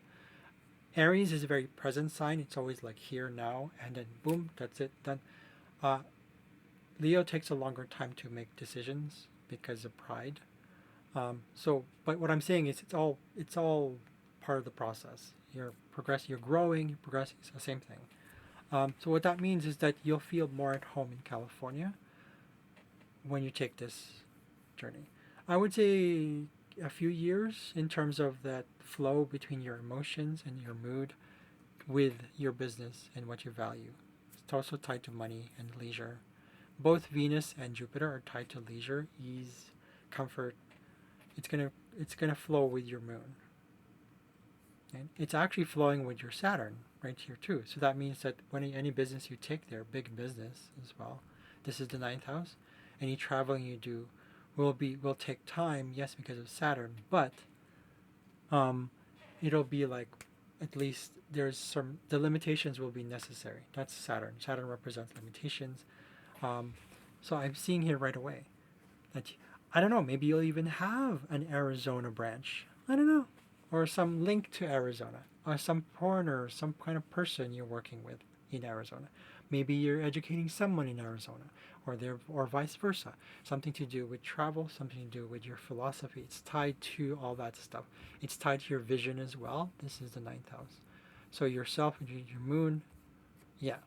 [SPEAKER 1] Aries is a very present sign. It's always like here now, and then boom, that's it, done. Uh, Leo takes a longer time to make decisions because of pride. But what I'm saying is, it's all part of the process. You're progressing, you're growing, you're progressing. It's the same thing. So what that means is that you'll feel more at home in California when you take this journey. I would say a few years in terms of that flow between your emotions and your mood with your business and what you value. It's also tied to money and leisure. Both Venus and Jupiter are tied to leisure, ease, comfort. It's gonna flow with your moon. And it's actually flowing with your Saturn right here too. So that means that when any business you take there, big business as well, this is the ninth house. Any traveling you do will take time, yes, because of Saturn, but um, it'll be like at least the limitations will be necessary. That's Saturn. Saturn represents limitations. Um, so I'm seeing here right away that I don't know. Maybe you'll even have an Arizona branch. I don't know, or some link to Arizona, or some foreigner, some kind of person you're working with in Arizona. Maybe you're educating someone in Arizona, or vice versa. Something to do with travel, something to do with your philosophy. It's tied to all that stuff. It's tied to your vision as well. This is the ninth house. So yourself and your moon, yeah.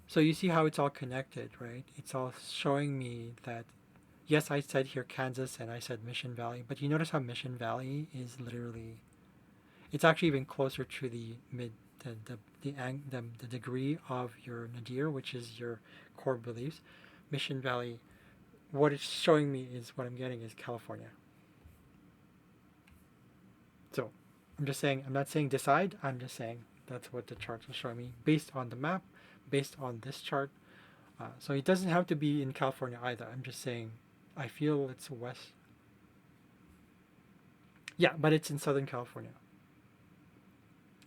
[SPEAKER 1] So you see how it's all connected, right? It's all showing me that, yes, I said here Kansas and I said Mission Valley, but you notice how Mission Valley is literally, it's actually even closer to the mid, the degree of your nadir, which is your core beliefs. Mission Valley, what it's showing me is what I'm getting is California. So I'm just saying, I'm not saying decide, I'm just saying that's what the charts are showing me based on the map, based on this chart. So it doesn't have to be in California either. I'm just saying I feel it's west. Yeah, but it's in Southern California.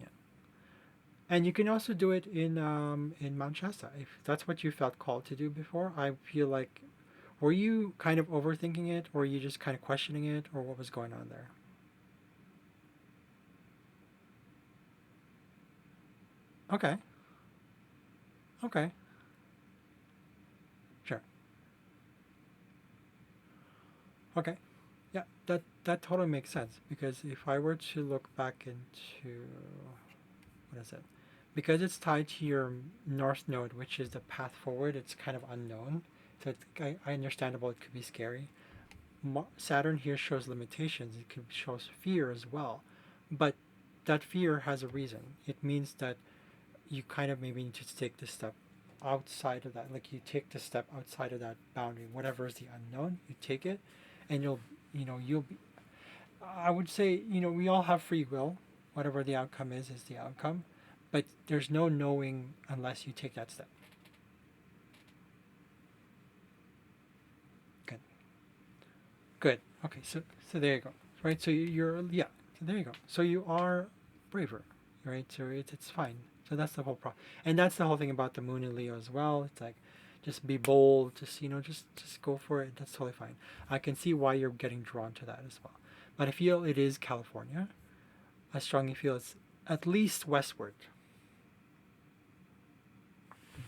[SPEAKER 1] Yeah, and you can also do it in Mount Shasta if that's what you felt called to do before. I feel like, were you kind of overthinking it, or were you just kind of questioning it, or what was going on there? Okay, okay, sure, okay. Yeah, that totally makes sense because if I were to look back into, what is it? Because it's tied to your north node, which is the path forward. It's kind of unknown, so I understandable. It could be scary. Saturn here shows limitations. It could shows fear as well, but that fear has a reason. It means that you kind of maybe need to take the step outside of that. Like you take the step outside of that boundary. Whatever is the unknown, you take it, and you'll be. I would say we all have free will. Whatever the outcome is the outcome, but there's no knowing unless you take that step. Good. Good. Okay, so there you go. Right. So you're yeah. So there you go. So you are braver, right? So it's fine. So that's the whole problem, and that's the whole thing about the moon in Leo as well. It's like, just be bold. Just just go for it. That's totally fine. I can see why you're getting drawn to that as well. But I feel it is California. I strongly feel it's at least westward.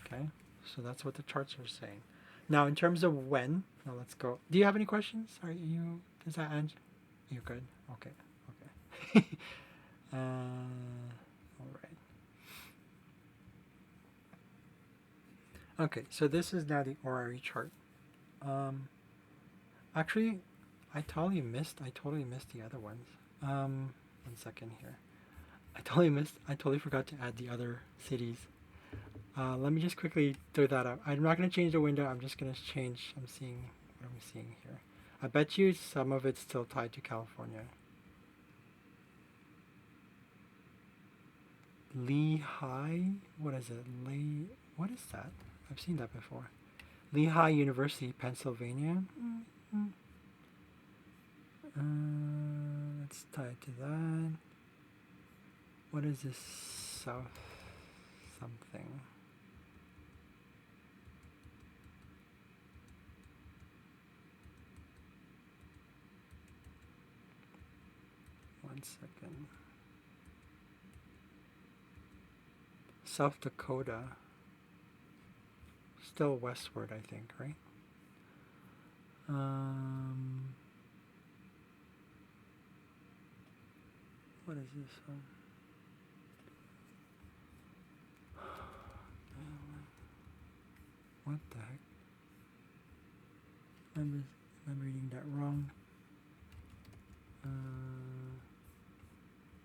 [SPEAKER 1] Okay. So that's what the charts are saying. Now, in terms of when, now let's go. Do you have any questions? Are you? Does that answer? You're good. Okay. Okay. All right. Okay. So this is now the horary chart. Um, actually, I totally missed the other ones. 1 second here. I totally missed. I totally forgot to add the other cities. Let me just quickly throw that up. I'm not going to change the window. I'm just going to change. I'm seeing. What am I seeing here? I bet you some of it's still tied to California. Lehigh? What is it? What is that? I've seen that before. Lehigh University, Pennsylvania. Let's tie it to that. What is this? South something. One second. South Dakota. Still westward, I think, right? What is this one? What the heck? Am I reading that wrong?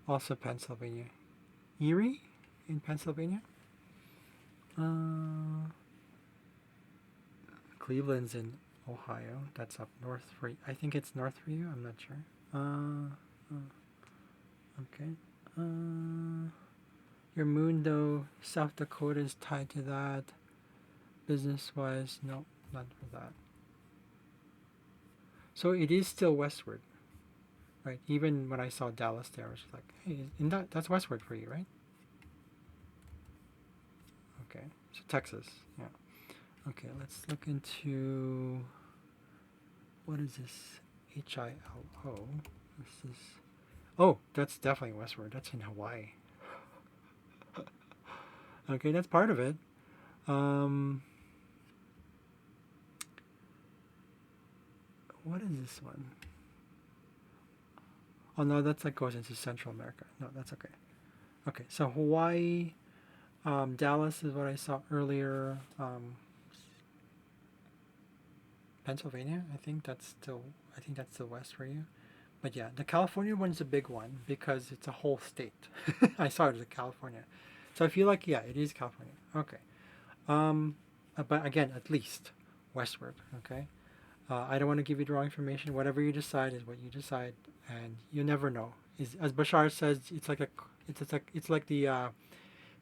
[SPEAKER 1] Also Pennsylvania. Erie in Pennsylvania? Cleveland's in Ohio. That's up north for you. I think it's north for you. I'm not sure. Okay. Your moon, though, South Dakota is tied to that. Business-wise, no, not for that. So it is still westward, right? Even when I saw Dallas there, I was like, hey, that's westward for you, right? Okay, so Texas, yeah. Okay, let's look into, what is this? HILO. This is, oh, that's definitely westward. That's in Hawaii. Okay, that's part of it. What is this one? Oh no, that's like goes into Central America. No, that's okay. Okay, so Hawaii, Dallas is what I saw earlier. Pennsylvania, I think that's still west for you. But yeah, the California one's a big one because it's a whole state. I saw it as a California, so I feel like yeah, it is California. Okay, but again, at least westward. Okay, I don't want to give you the wrong information. Whatever you decide is what you decide, and you never know. As Bashar says, it's like the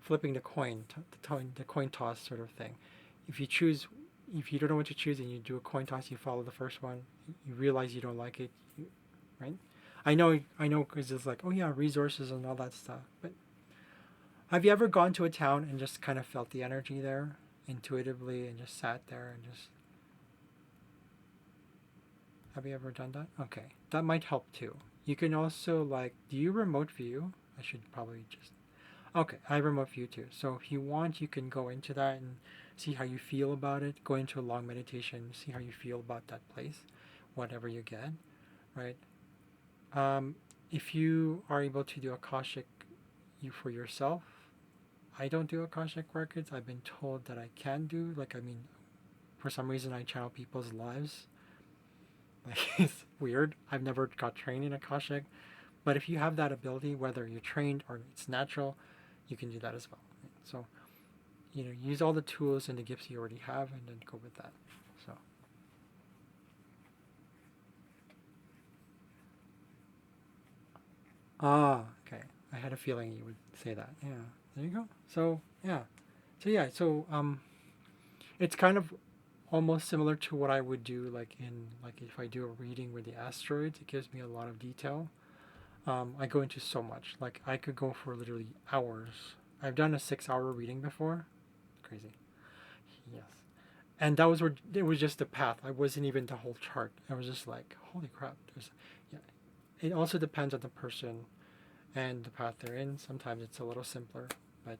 [SPEAKER 1] flipping the coin, the coin toss sort of thing. If you choose, if you don't know what to choose and you do a coin toss, you follow the first one. You realize you don't like it, right? I know, because it's like, oh yeah, resources and all that stuff. But have you ever gone to a town and just kind of felt the energy there intuitively and just sat there and just? Have you ever done that? Okay, that might help too. You can also like, do you remote view? I should probably just. Okay, I remote view too. So if you want, you can go into that and see how you feel about it. Go into a long meditation, see how you feel about that place, whatever you get, right? If you are able to do Akashic you for yourself, I don't do Akashic records. I've been told that I can do. Like, I mean, for some reason, I channel people's lives. Like, it's weird. I've never got trained in Akashic. But if you have that ability, whether you're trained or it's natural, you can do that as well. So, use all the tools and the gifts you already have and then go with that. So. Ah, okay. I had a feeling you would say that. Yeah. There you go. So, yeah. So, it's kind of almost similar to what I would do like if I do a reading with the asteroids. It gives me a lot of detail. I go into so much. Like I could go for literally hours. I've done a 6 hour reading before. Crazy. Yes. And that was where it was just the path. I wasn't even the whole chart. I was just like, holy crap. Yeah. It also depends on the person and the path they're in. Sometimes it's a little simpler, but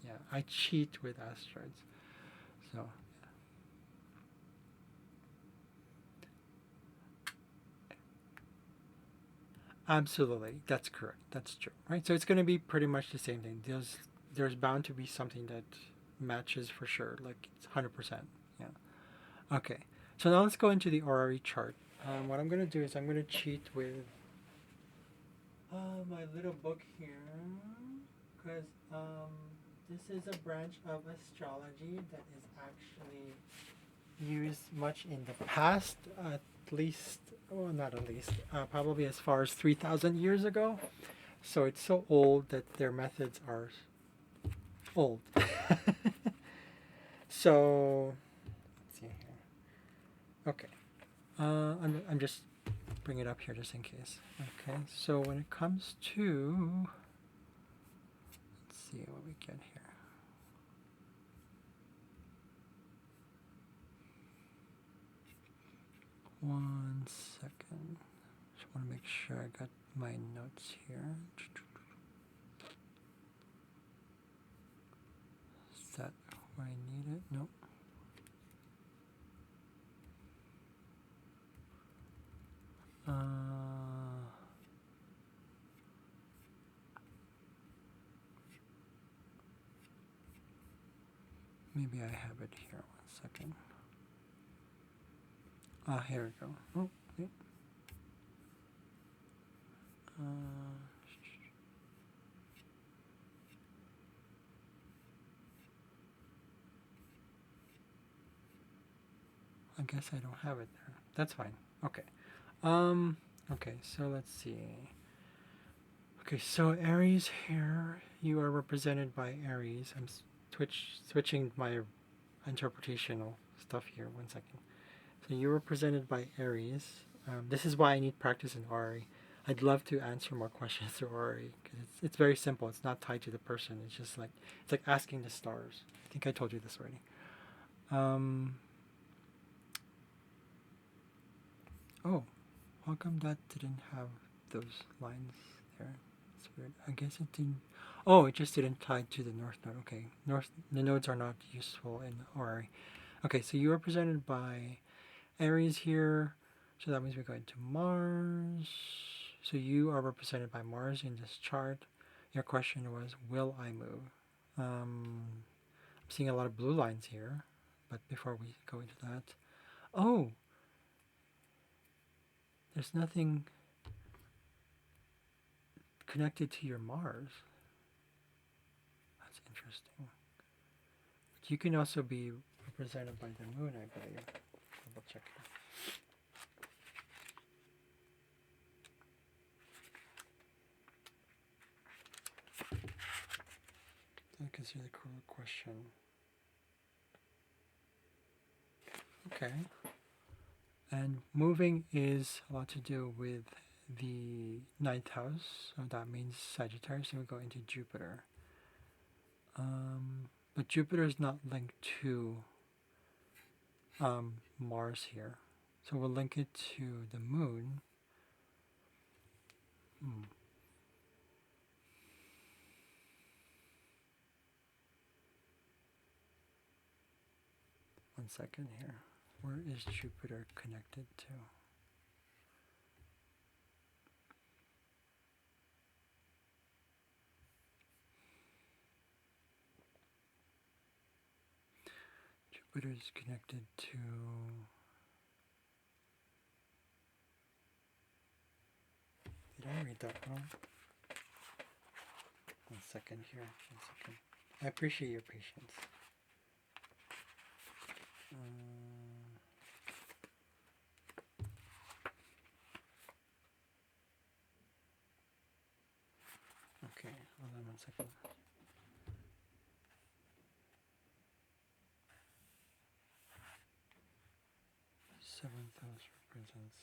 [SPEAKER 1] yeah, I cheat with asteroids. So absolutely, that's correct. That's true, right? So it's going to be pretty much the same thing. There's bound to be something that matches for sure, like it's 100%. Yeah. Okay. So now let's go into the horary chart. What I'm going to do is I'm going to cheat with my little book here, because this is a branch of astrology that is actually used much in the past, at least, well, not at least, probably as far as 3,000 years ago. So it's so old that their methods are old. So, let's see here. Okay. I'm just bring it up here just in case. Okay, so when it comes to, let's see what we get here. One second. Just want to make sure I got my notes here. Is that where I need it? Nope. Maybe I have it here. 1 second. Here we go. Oh, okay. I guess I don't have it there. That's fine. Okay. Okay, so let's see. Okay, so Aries here, you are represented by Aries. I'm switching my interpretational stuff here. 1 second. So you're represented by Aries. This is why I need practice in Ori. I'd love to answer more questions through Ori because it's very simple. It's not tied to the person. It's just like it's like asking the stars. I think I told you this already. Oh, how come that didn't have those lines there? It's weird. I guess it didn't. Oh, it just didn't tie to the north node. Okay, the nodes are not useful in Ori. Okay, so you are represented by Aries here. So that means we're going to Mars. So you are represented by Mars in this chart. Your question was, will I move? I'm seeing a lot of blue lines here, but before we go into that, oh, there's nothing connected to your Mars. That's interesting. But you can also be represented by the moon, I believe. Double check here. I can see the cool question. Okay. And moving is a lot to do with the ninth house, so that means Sagittarius, and we go into Jupiter. But Jupiter is not linked to Mars here, so we'll link it to the moon. 1 second here. Where is Jupiter connected to? Jupiter is connected to... Did I read that wrong? 1 second here. 1 second. I appreciate your patience. Okay, hold on 1 second. 7th house represents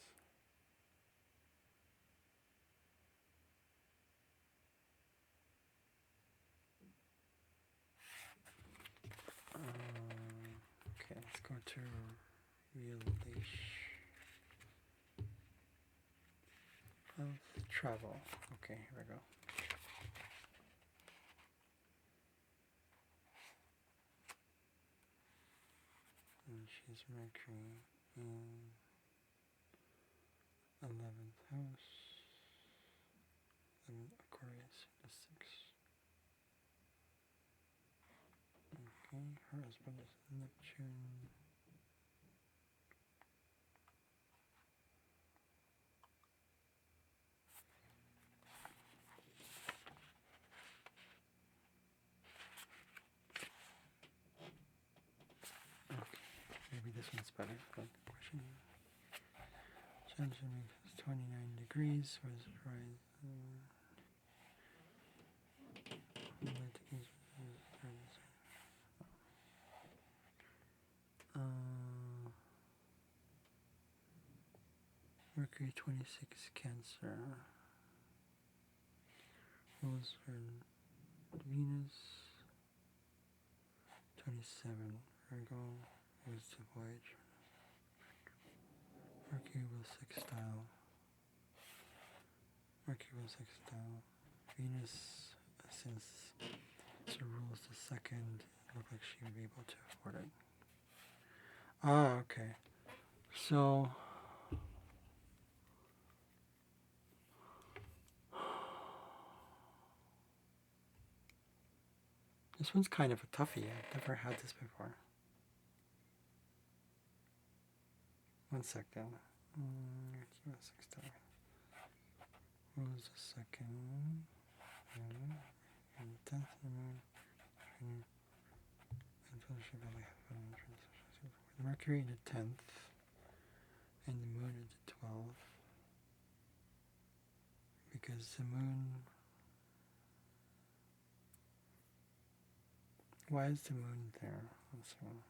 [SPEAKER 1] okay, let's go to relation of travel. Okay, here we go. And she's Mercury in 11th house, and Aquarius in the 6th. Okay, her husband is Neptune. Okay, maybe this one's better. But question. Sunshine is 29 degrees. Where's it right? Mercury 26 Cancer. Rules for Venus 27 Virgo. Was the voyage. Mercury will sextile. Mercury will sextile. Venus, since it rules the second, it looked like she would be able to afford it. Ah, okay. So this one's kind of a toughie. I've never had this before. One second. Mercury will sextile. Rules the second. And the 10th of the moon. Mercury in the 10th and the moon in the 12th, because the moon, why is the moon there? Let's see.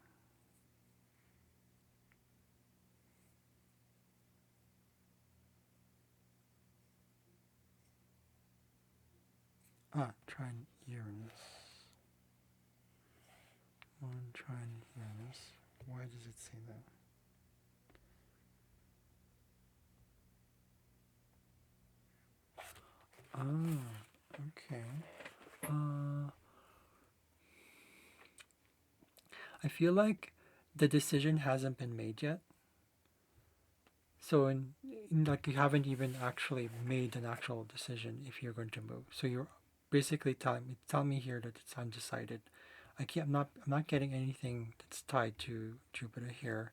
[SPEAKER 1] Trine Uranus. Moon trine Uranus. Why does it say that? Okay. I feel like the decision hasn't been made yet. So like you haven't even actually made an actual decision if you're going to move. So you're basically telling me here that it's undecided. I'm not getting anything that's tied to Jupiter here.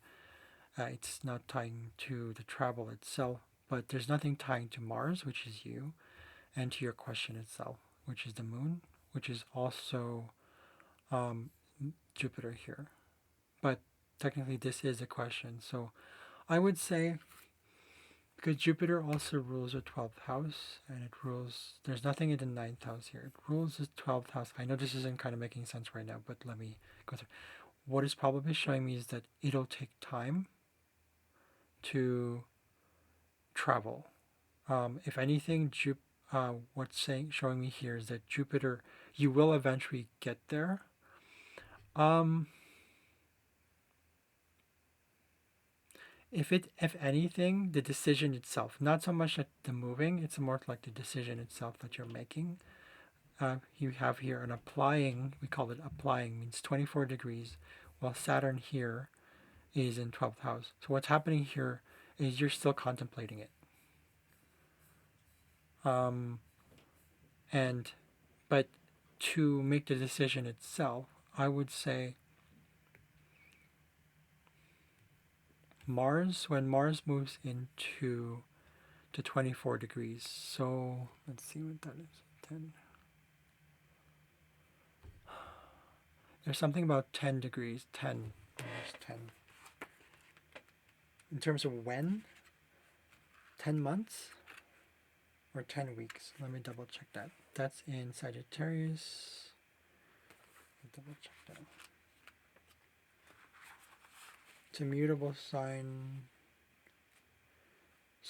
[SPEAKER 1] It's not tying to the travel itself, but there's nothing tying to Mars, which is you, and to your question itself, which is the moon, which is also Jupiter here. But technically this is a question. So I would say, because Jupiter also rules the 12th house, and it rules, there's nothing in the 9th house here. It rules the 12th house. I know this isn't kind of making sense right now, but let me go through. What it's probably showing me is that it'll take time to travel. If anything, what's showing me here is that Jupiter, you will eventually get there. If anything, the decision itself, not so much like the moving, it's more like the decision itself that you're making. You have here an applying, we call it applying, means 24 degrees, while Saturn here is in 12th house. So what's happening here is you're still contemplating it. But to make the decision itself, I would say when Mars moves into to 24 degrees, so let's see what that is, 10. There's something about 10 degrees, 10, almost 10. In terms of when, 10 months or 10 weeks. Let me double check that. That's in Sagittarius. Double check that. It's a mutable sign.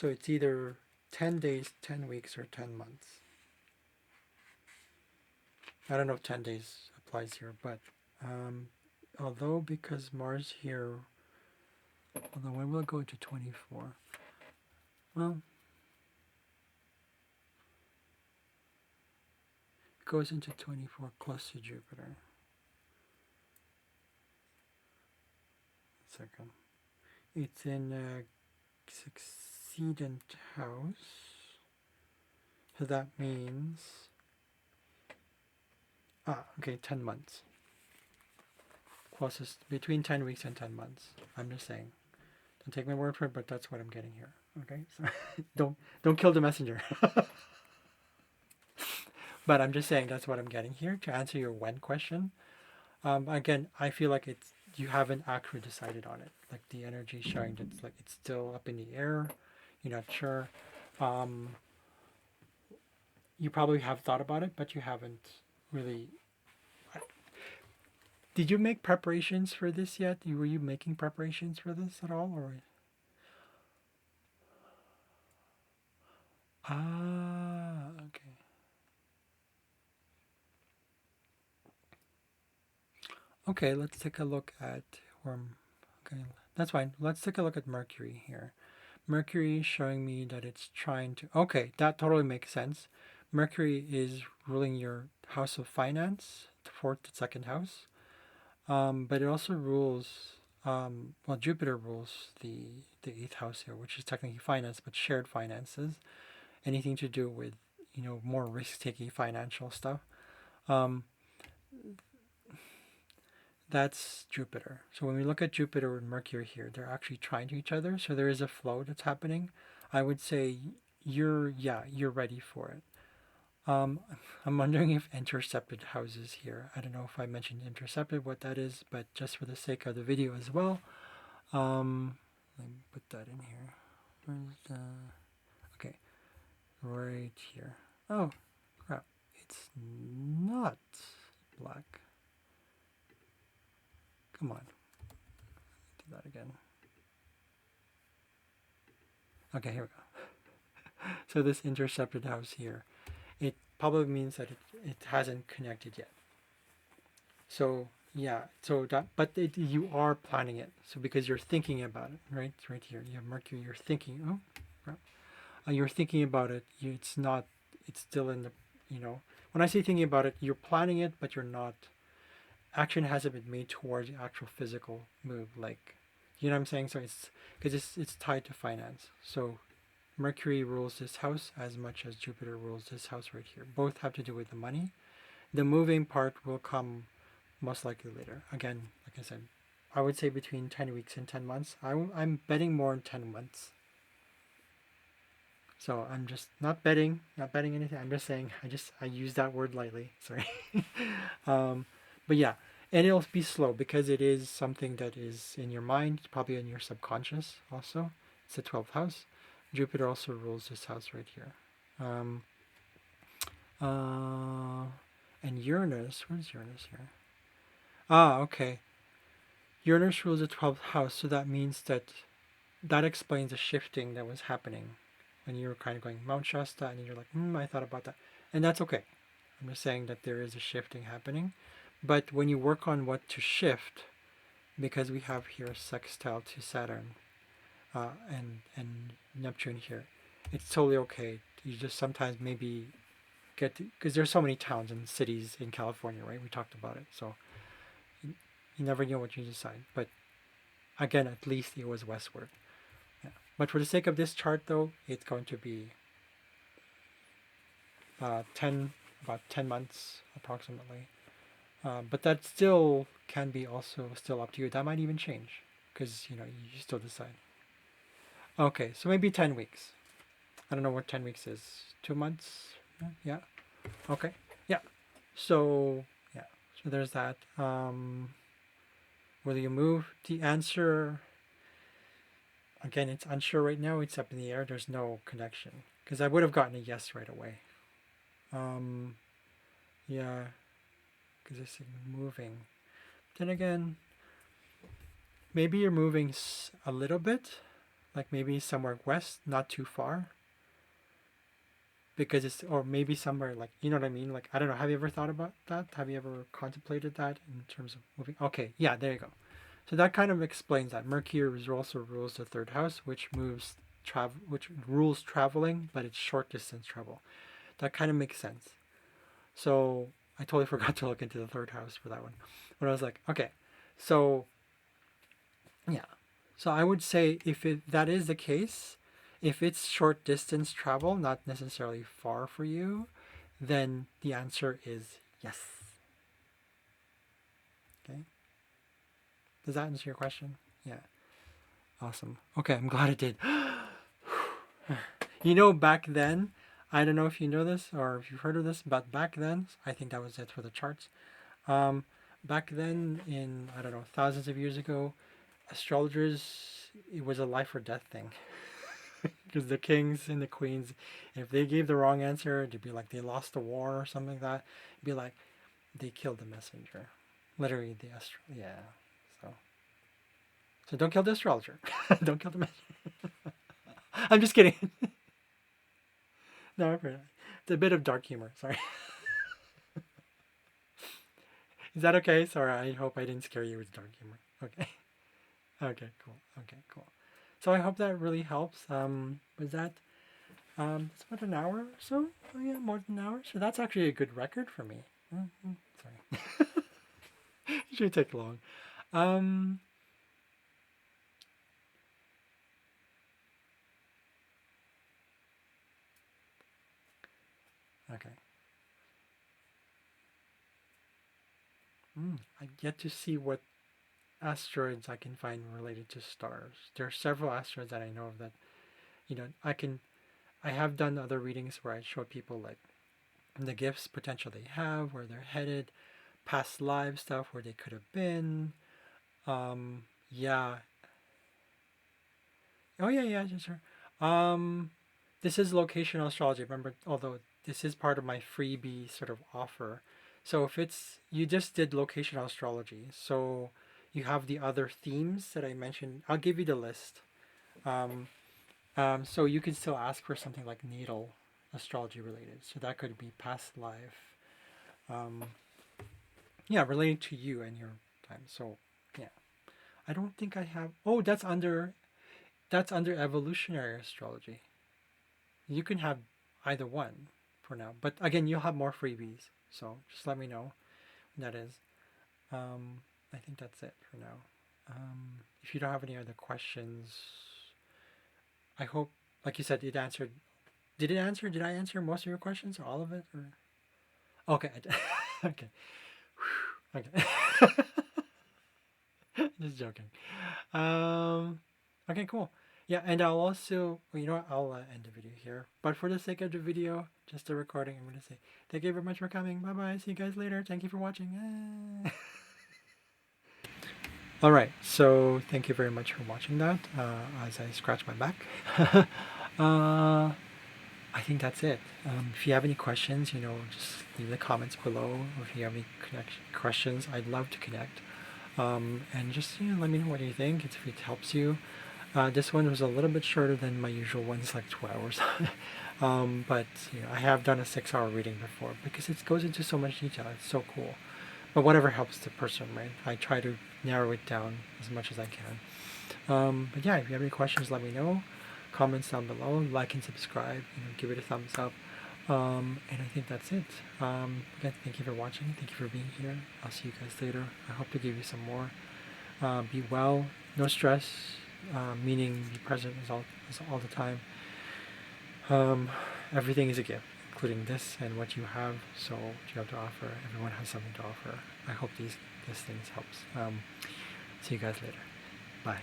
[SPEAKER 1] So it's either 10 days, 10 weeks, or 10 months. I don't know if 10 days applies here, but although because Mars here, although when will it go into 24? Well, it goes into 24 close to Jupiter. Second. It's in a succeedent house. So that means, okay, 10 months. Closest, between 10 weeks and 10 months. I'm just saying. Don't take my word for it, but that's what I'm getting here. Okay, so don't kill the messenger. But I'm just saying that's what I'm getting here to answer your when question. Again, I feel like you haven't actually decided on it. Like the energy showing that's like it's still up in the air. You're not sure. You probably have thought about it, but you haven't really. Did you make preparations for this yet? Were you making preparations for this at all, or? Okay. Okay, let's take a look at. Okay, that's fine. Let's take a look at Mercury here. Mercury is showing me that it's trying to. Okay, that totally makes sense. Mercury is ruling your house of finance, the fourth, second house. But it also rules. Well, Jupiter rules the eighth house here, which is technically finance, but shared finances. Anything to do with more risk-taking financial stuff. Um, that's Jupiter. So when we look at Jupiter and Mercury here, they're actually trying to each other. So there is a flow that's happening. I would say you're ready for it. Um, I'm wondering if intercepted houses here. I don't know if I mentioned intercepted, what that is, but just for the sake of the video as well, let me put that in here. Where's the... Okay, right here. Oh, crap. It's not black. Come on. Do that again. Okay, here we go. So this intercepted house here, it probably means that it hasn't connected yet. So yeah, so that, but you are planning it. So because you're thinking about it, right? It's right here. You have Mercury. You're thinking. Oh, you're thinking about it. It's not. It's still in the. When I say thinking about it, you're planning it, but you're not. Action hasn't been made towards the actual physical move. Like, you know what I'm saying? So it's because it's tied to finance. So Mercury rules this house as much as Jupiter rules this house right here. Both have to do with the money. The moving part will come most likely later. Again, like I said, I would say between 10 weeks and 10 months. I'm betting more in 10 months. So I'm just not betting anything. I'm just saying, I use that word lightly. Sorry. But yeah, and it'll be slow because it is something that is in your mind, probably in your subconscious also. It's the 12th house. Jupiter also rules this house right here. Um, and Uranus, where's Uranus here? Okay. Uranus rules the 12th house, so that means that explains the shifting that was happening when you were kind of going Mount Shasta, and you're like, I thought about that. And that's okay. I'm just saying that there is a shifting happening. But when you work on what to shift, because we have here sextile to Saturn and Neptune here, it's totally okay. You just sometimes maybe because there's so many towns and cities in California, right? We talked about it. So you never know what you decide. But again, at least it was westward. Yeah. But for the sake of this chart, though, it's going to be 10 about 10 months approximately. But that still can be also still up to you. That might even change because you still decide. Okay, so maybe 10 weeks. I don't know what 10 weeks is. 2 months? Yeah. Okay. Yeah. So yeah. So there's that. Will you move? The answer again, it's unsure right now. It's up in the air. There's no connection because I would have gotten a yes right away. Yeah, because it's moving. Then again, maybe you're moving a little bit, like maybe somewhere west, not too far. Because it's, or maybe somewhere like, you know what I mean? Like, I don't know. Have you ever thought about that? Have you ever contemplated that in terms of moving? Okay, yeah, there you go. So that kind of explains that Mercury also rules the third house, which which rules traveling, but it's short distance travel. That kind of makes sense. So I totally forgot to look into the third house for that one. But I was like, okay, so yeah. So I would say if that is the case, if it's short distance travel, not necessarily far for you, then the answer is yes. Okay. Does that answer your question? Yeah. Awesome. Okay, I'm glad it did. You know, back then, I don't know if you know this or if you've heard of this, but back then, I think that was it for the charts. Um, Back then, in, I don't know, thousands of years ago, astrologers, it was a life or death thing. Because the kings and the queens, if they gave the wrong answer, it'd be like they lost the war or something like that. It'd be like they killed the messenger. Literally, the yeah. So, so don't kill the astrologer. Don't kill the messenger. I'm just kidding. No, it's a bit of dark humor. Sorry. Is that okay? Sorry, I hope I didn't scare you with dark humor. Okay. Okay, cool. Okay, cool. So I hope that really helps. Was that it's about an hour or so? Oh yeah, more than an hour. So that's actually a good record for me. Sorry. It should take long. Um, okay. I get to see what asteroids I can find related to stars. There are several asteroids that I know of that, you know, I have done other readings where I show people like the gifts potential they have, where they're headed, past live stuff, where they could have been. Yeah. Oh yeah, yeah, sure. Um, this is locational astrology. Remember, although this is part of my freebie sort of offer. So if it's you just did locational astrology, so you have the other themes that I mentioned. I'll give you the list. Um, so you can still ask for something like natal astrology related. So that could be past life. Um, yeah, relating to you and your time. So yeah, I don't think I have. Oh, that's under evolutionary astrology. You can have either one for now, but again, you'll have more freebies. So just let me know when that is. I think that's it for now. If you don't have any other questions, I hope, like you said, it answered. Did it answer? Did I answer most of your questions or all of it? Or okay, okay, okay. Just joking. Um, okay, cool. Yeah, and I'll also, well, you know what, I'll end the video here. But for the sake of the video, just the recording, I'm going to say thank you very much for coming. Bye bye. See you guys later. Thank you for watching. All right, so thank you very much for watching that as I scratch my back. uh, I think that's it. If you have any questions, just leave the comments below. Or if you have any questions, I'd love to connect. And just let me know what you think. If it helps you. This one was a little bit shorter than my usual ones, like 2 hours. But I have done a 6-hour reading before because it goes into so much detail. It's so cool. But whatever helps the person, right? I try to narrow it down as much as I can. But yeah, if you have any questions, let me know. Comments down below. Like and subscribe. Give it a thumbs up. And I think that's it. Again, thank you for watching. Thank you for being here. I'll see you guys later. I hope to give you some more. Be well. No stress. Meaning be present all the time. Everything is a gift, including this and what you have. So what you have to offer. Everyone has something to offer. I hope these things helps. See you guys later. Bye.